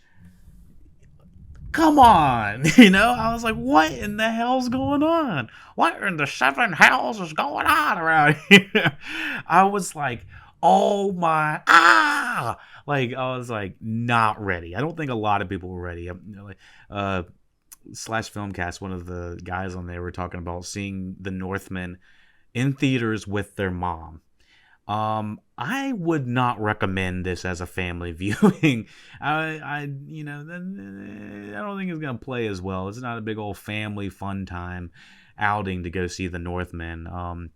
come on. I was like, what in the hell's going on? What in the seven hells is going on around here? I was like, oh my, like, I was like, not ready. I don't think a lot of people were ready. Slash Filmcast, one of the guys on there were talking about seeing The Northman in theaters with their mom. I would not recommend this as a family viewing. I don't think it's gonna play as well. It's not a big old family fun time outing to go see The Northman. I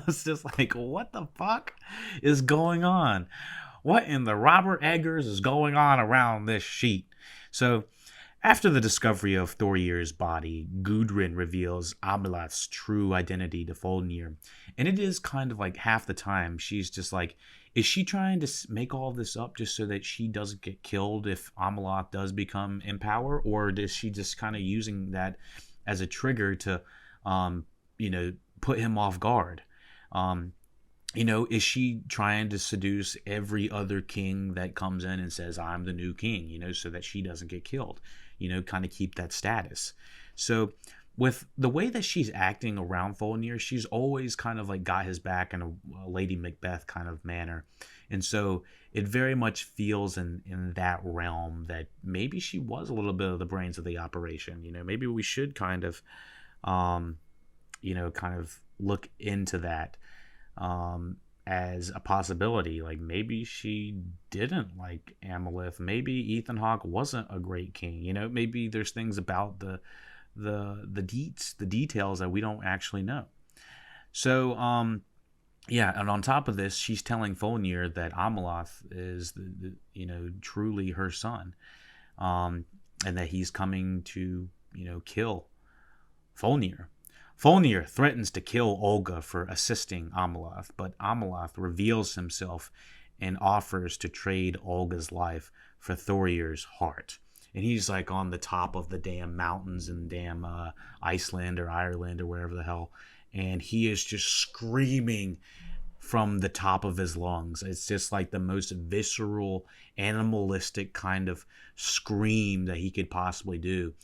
was just like, what the fuck is going on? What in the Robert Eggers is going on around this sheet? So, after the discovery of Thorir's body, Gudrun reveals Amalath's true identity to Folnir. And it is kind of like half the time she's just like is she trying to make all this up just so that she doesn't get killed if Amalath does become in power, or is she just kind of using that as a trigger to, put him off guard? Is she trying to seduce every other king that comes in and says, I'm the new king, so that she doesn't get killed, kind of keep that status? So with the way that she's acting around Folnir, she's always kind of like got his back in a Lady Macbeth kind of manner. And so it very much feels in that realm that maybe she was a little bit of the brains of the operation. Maybe we should kind of, look into that as a possibility. Like maybe she didn't like Amalith. Maybe Ethan Hawke wasn't a great king. Maybe there's things about the details that we don't actually know. So and on top of this, she's telling Folnir that Amalath is truly her son, and that he's coming to kill Folnir. Folnir threatens to kill Olga for assisting Amalath, but Amalath reveals himself and offers to trade Olga's life for Thorir's heart. And he's like on the top of the damn mountains in damn Iceland or Ireland or wherever the hell. And he is just screaming from the top of his lungs. It's just like the most visceral, animalistic kind of scream that he could possibly do.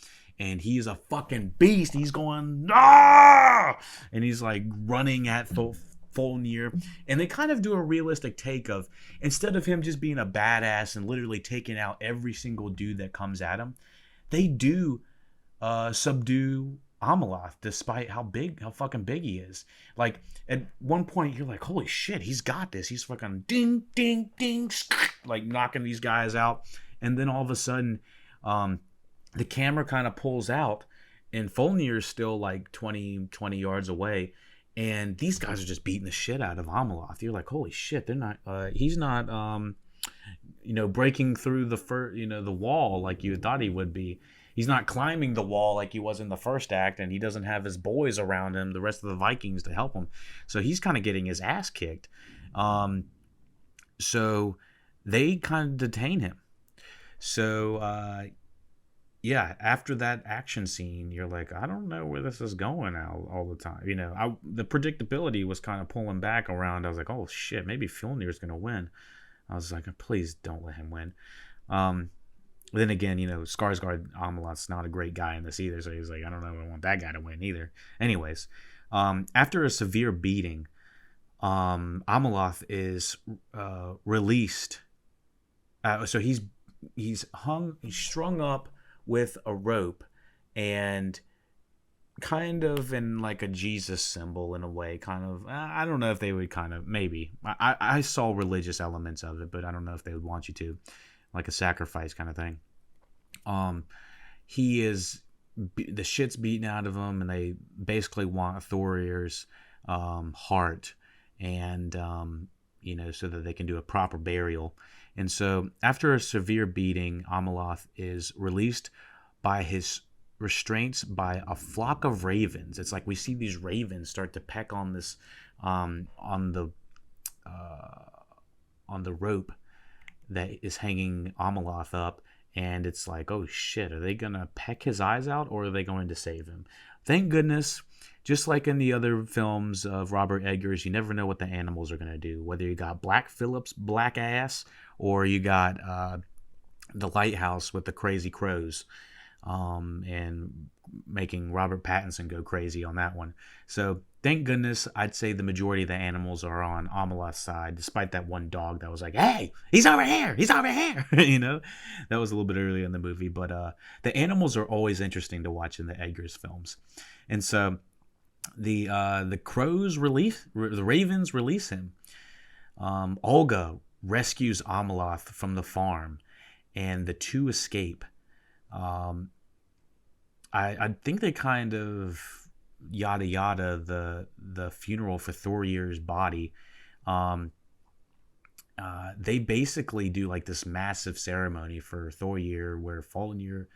And he's a fucking beast. He's going, ah! And he's like running at Folnir. And they kind of do a realistic take of, instead of him just being a badass and literally taking out every single dude that comes at him, they do subdue Amalath despite how fucking big he is. Like at one point you're like, holy shit, he's got this. He's fucking ding, ding, ding, like knocking these guys out. And then all of a sudden, the camera kind of pulls out and Folnir is still like 20 yards away. And these guys are just beating the shit out of Amalath. You're like, holy shit, they're not. He's not, breaking through the wall like you thought he would be. He's not climbing the wall like he was in the first act, and he doesn't have his boys around him, the rest of the Vikings, to help him. So he's kind of getting his ass kicked. So they kind of detain him. So after that action scene, you're like, I don't know where this is going all the time. The predictability was kind of pulling back around. I was like, oh shit, maybe Fjolnir's going to win. I was like, please don't let him win. Then again, Skarsgård Amalath's not a great guy in this either. So he's like, I don't know if I want that guy to win either. Anyways, after a severe beating, Amalath is released. So he's strung up with a rope and kind of in like a Jesus symbol in a way, kind of. I don't know if they would kind of, maybe. I saw religious elements of it, but I don't know if they would want you to, like a sacrifice kind of thing. He is, the shit's beaten out of him, and they basically want Thorir's heart, and so that they can do a proper burial. And so after a severe beating, Amalath is released by his restraints by a flock of ravens. It's like we see these ravens start to peck on this on the rope that is hanging Amalath up, and it's like, oh shit, are they gonna peck his eyes out, or are they going to save him? Thank goodness. Just like in the other films of Robert Eggers, you never know what the animals are going to do. Whether you got Black Phillip's black ass, or you got the lighthouse with the crazy crows, and making Robert Pattinson go crazy on that one. So thank goodness, I'd say the majority of the animals are on Amalath's side, despite that one dog that was like, hey, he's over here, he's over here. That was a little bit earlier in the movie. But the animals are always interesting to watch in the Eggers films. And so the ravens release him. Olga rescues Amalath from the farm, and the two escape. I think they kind of yada yada the funeral for Thorir's body. They basically do like this massive ceremony for Thorir, where Folnir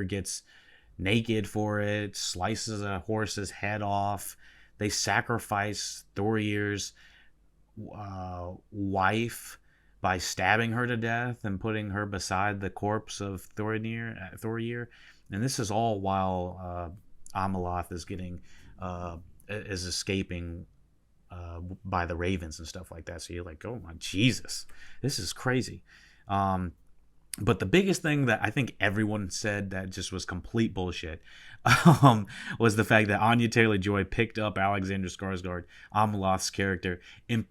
gets naked for it, slices a horse's head off. They sacrifice Thorir's wife by stabbing her to death and putting her beside the corpse of Thorir. And this is all while Ameloth is getting is escaping by the ravens and stuff like that. So you're like, oh my Jesus, this is crazy. But the biggest thing that I think everyone said that just was complete bullshit was the fact that Anya Taylor-Joy picked up Alexander Skarsgård, Ameloth's character, and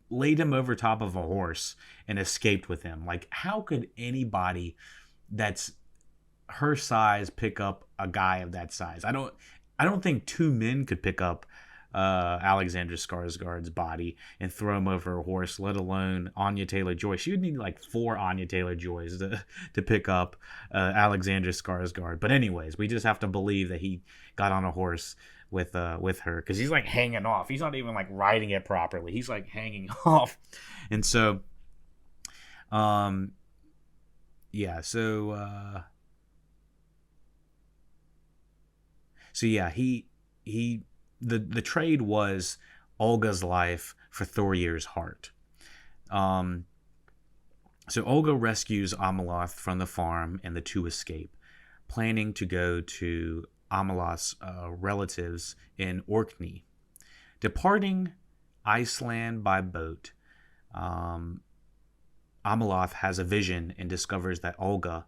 laid him over top of a horse and escaped with him. Like, how could anybody that's her size pick up a guy of that size? I don't think two men could pick up Alexander Skarsgård's body and throw him over a horse, let alone Anya Taylor-Joy. She would need like 4 Anya Taylor-Joys to pick up Alexander Skarsgård. But anyways, we just have to believe that he got on a horse with her, because he's like hanging off. He's not even like riding it properly. He's like hanging off. And so yeah, so yeah, the trade was Olga's life for Thorir's heart. So Olga rescues Ameloth from the farm, and the two escape, planning to go to Ameloth's relatives in Orkney. Departing Iceland by boat, Ameloth has a vision and discovers that Olga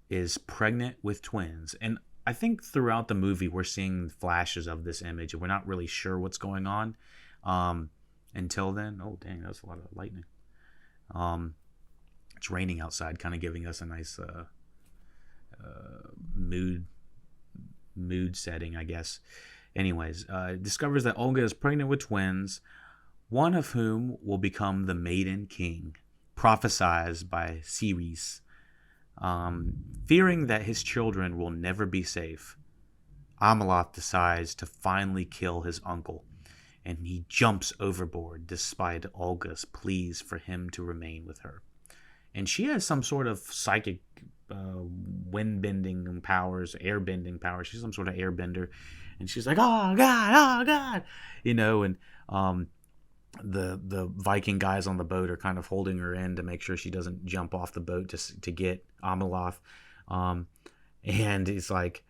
is pregnant with twins. And I think throughout the movie we're seeing flashes of this image, and we're not really sure what's going on until then. Oh dang, that's a lot of lightning. It's raining outside, kind of giving us a nice mood setting, I guess. Anyways, discovers that Olga is pregnant with twins, one of whom will become the Maiden King, prophesied by Ceres. Fearing that his children will never be safe, Ameloth decides to finally kill his uncle, and he jumps overboard despite Olga's pleas for him to remain with her. And she has some sort of psychic wind-bending powers, air-bending powers. She's some sort of airbender, and she's like, oh God, you know, and the Viking guys on the boat are kind of holding her in to make sure she doesn't jump off the boat to get Ameloth. And it's like,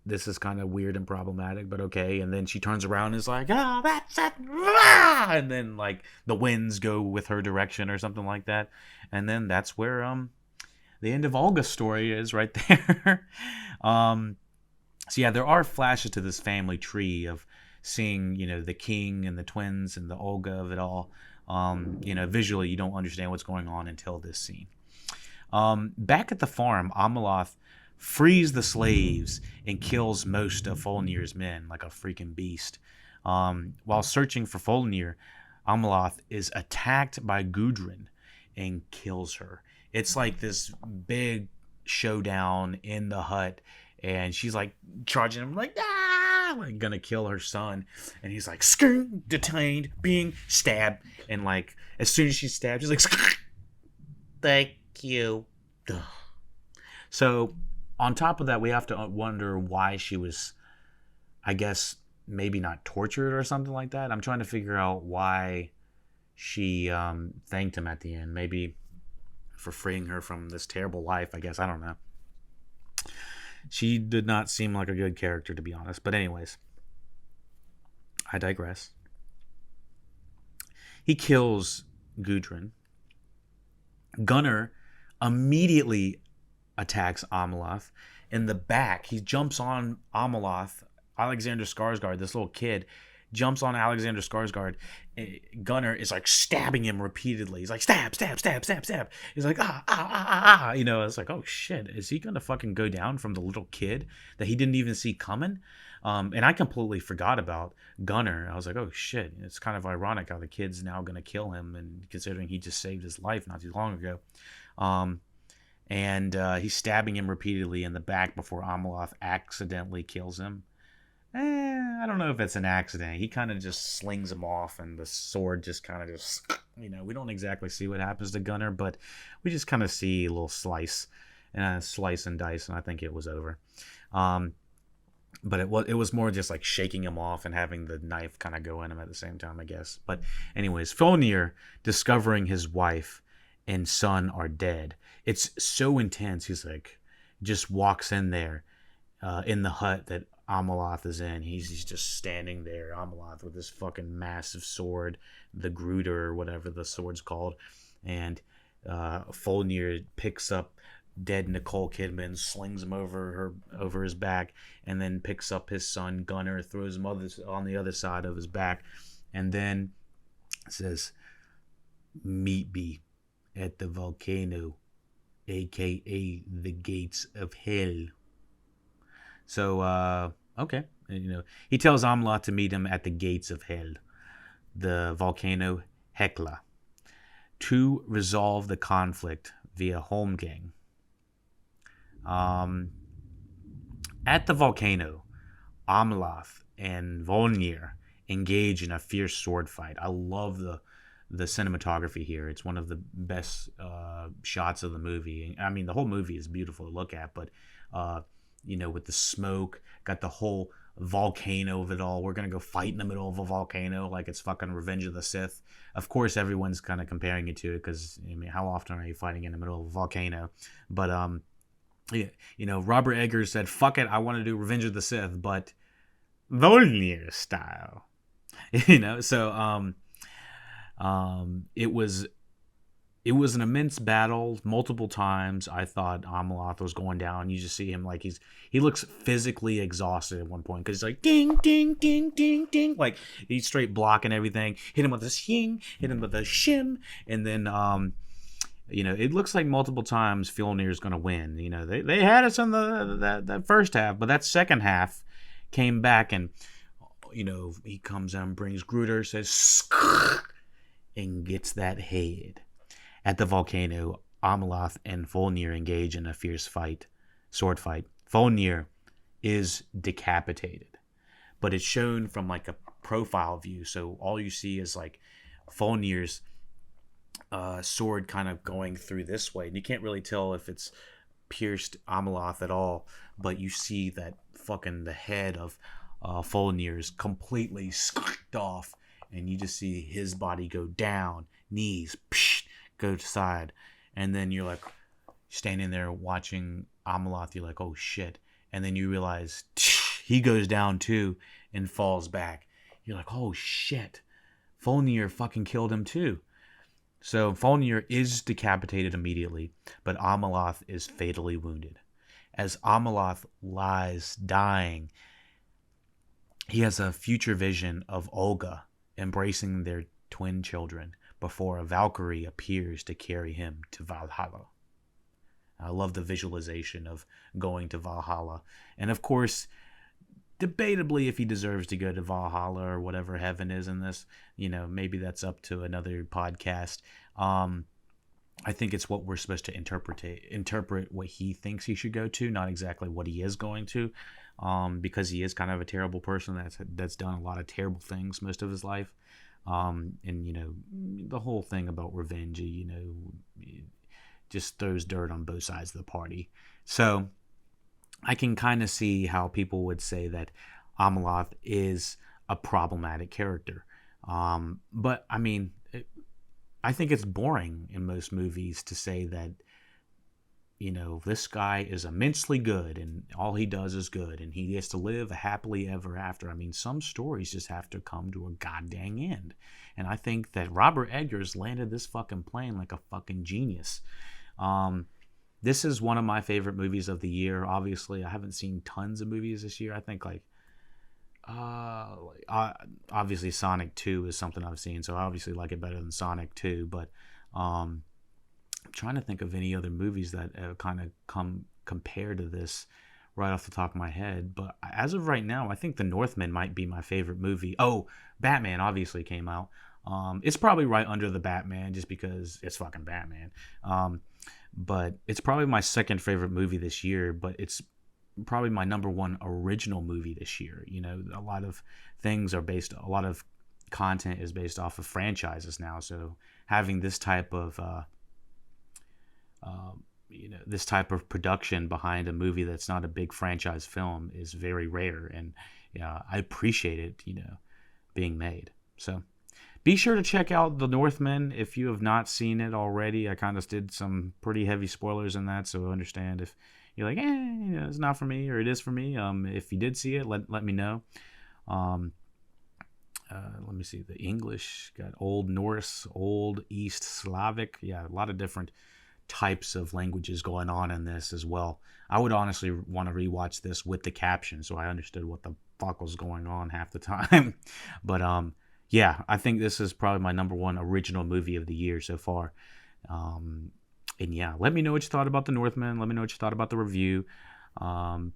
this is kind of weird and problematic, but okay. And then she turns around and is like, oh, that's it. And then like the winds go with her direction or something like that. And then that's where the end of Olga's story is right there. So yeah, there are flashes to this family tree of seeing, you know, the king and the twins and the Olga of it all. You know, visually you don't understand what's going on until this scene. Back at the farm, Ameloth frees the slaves and kills most of Folnir's men like a freaking beast. While searching for Folnir, Ameloth is attacked by Gudrun and kills her. It's like this big showdown in the hut, and she's like charging him like, like gonna kill her son, and he's like, detained, being stabbed, and like as soon as she's stabbed, she's like, thank you. So on top of that, we have to wonder why she was, I guess, maybe not tortured or something like that. I'm trying to figure out why she thanked him at the end. Maybe for freeing her from this terrible life, I guess. I don't know. She did not seem like a good character, to be honest. But anyways, I digress. He kills Gudrun. Gunnar immediately attacks Ameloth in the back. He jumps on Ameloth. Alexander Skarsgård, this little kid, jumps on Alexander Skarsgård. Gunnar is like stabbing him repeatedly. He's like, stab. He's like, you know, it's like, oh shit, is he gonna fucking go down from the little kid that he didn't even see coming? And I completely forgot about Gunnar. I was like, oh shit, it's kind of ironic how the kid's now gonna kill him, and considering he just saved his life not too long ago. And he's stabbing him repeatedly in the back before Ameloth accidentally kills him. I don't know if it's an accident. He kind of just slings him off, and the sword just kind of just, you know, we don't exactly see what happens to Gunnar, but we just kind of see a little slice and dice, and I think it was over. but it was more just like shaking him off and having the knife kind of go in him at the same time, I guess. But anyways, Fjolnir discovering his wife and son are dead. It's so intense. He's like, just walks in there, in the hut that Amalath is in. He's just standing there, Amalath, with this fucking massive sword, the Gruder or whatever the sword's called, and Fjolnir picks up dead Nicole Kidman, slings him over his back, and then picks up his son Gunnar, throws him on the other side of his back, and then says, "Meet me at the volcano, aka the gates of hell." So, okay, he tells Amla to meet him at the gates of hell, the volcano Hekla, to resolve the conflict via Holmgang. At the volcano, Amlath and Volnir engage in a fierce sword fight. I love the cinematography here. It's one of the best shots of the movie. I mean, the whole movie is beautiful to look at, but with the smoke, got the whole volcano of it all. We're gonna go fight in the middle of a volcano like it's fucking Revenge of the Sith. Of course, everyone's kind of comparing it to it because, I mean, how often are you fighting in the middle of a volcano? But Robert Eggers said, "Fuck it, I want to do Revenge of the Sith, but Volnir style." So it was an immense battle multiple times. I thought Amalath was going down. You just see him like he looks physically exhausted at one point because he's like ding ding ding ding ding, like he's straight blocking everything. Hit him with a shing, hit him with a shim, and then it looks like multiple times Fjolnir's going to win. They had us in that first half, but that second half came back, and he comes out and brings Gruder, says and gets that head. At the volcano, Amalath and Fjolnir engage in a fierce sword fight. Fjolnir is decapitated, but it's shown from like a profile view, so all you see is like Fjolnir's sword kind of going through this way, and you can't really tell if it's pierced Amalath at all, but you see that fucking the head of Fjolnir is completely scooped off, and you just see his body go down, knees, go to side, and then you're like standing there watching Amalath, you're like, oh shit, and then you realize he goes down too and falls back. You're like, oh shit, Fjolnir fucking killed him too. So Fjolnir is decapitated immediately, but Amalath is fatally wounded. As Amalath lies dying, he has a future vision of Olga embracing their twin children before a Valkyrie appears to carry him to Valhalla. I love the visualization of going to Valhalla. And of course, debatably, if he deserves to go to Valhalla or whatever heaven is in this, maybe that's up to another podcast. I think it's what we're supposed to interpret what he thinks he should go to, not exactly what he is going to, because he is kind of a terrible person that's done a lot of terrible things most of his life. And the whole thing about revenge, just throws dirt on both sides of the party. So I can kind of see how people would say that Amalath is a problematic character. But I mean, I think it's boring in most movies to say that, this guy is immensely good and all he does is good and he gets to live happily ever after. I mean, some stories just have to come to a goddamn end. And I think that Robert Eggers landed this fucking plane like a fucking genius. This is one of my favorite movies of the year. Obviously, I haven't seen tons of movies this year. I think obviously Sonic 2 is something I've seen, so I obviously like it better than Sonic 2, but I'm trying to think of any other movies that kind of come compared to this right off the top of my head. But as of right now, I think The Northman might be my favorite movie. Oh, Batman obviously came out. It's probably right under the Batman just because it's fucking Batman. But it's probably my second favorite movie this year, but it's probably my number one original movie this year. A lot of content is based off of franchises now, so having this type of this type of production behind a movie that's not a big franchise film is very rare, and I appreciate it, being made. So be sure to check out The Northman if you have not seen it already. I kind of did some pretty heavy spoilers in that, so understand if you're like, it's not for me, or it is for me. If you did see it, let me know. Let me see. The English got Old Norse, Old East Slavic. Yeah, a lot of different types of languages going on in this as well. I would honestly want to rewatch this with the caption so I understood what the fuck was going on half the time. But yeah, I think this is probably my number one original movie of the year so far. And yeah, let me know what you thought about The Northman. Let me know what you thought about the review.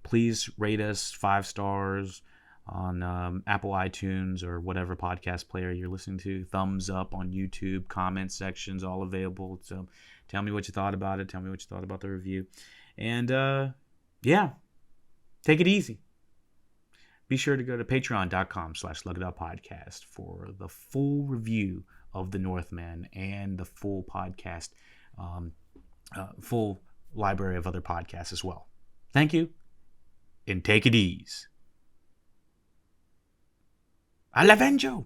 Please rate us 5 stars on Apple iTunes or whatever podcast player you're listening to. Thumbs up on YouTube, comment sections, all available. So tell me what you thought about it. Tell me what you thought about the review. And yeah, take it easy. Be sure to go to patreon.com/LuckyDog for the full review of The Northman and the full podcast, full library of other podcasts as well. Thank you, and take it easy. Alavenjo!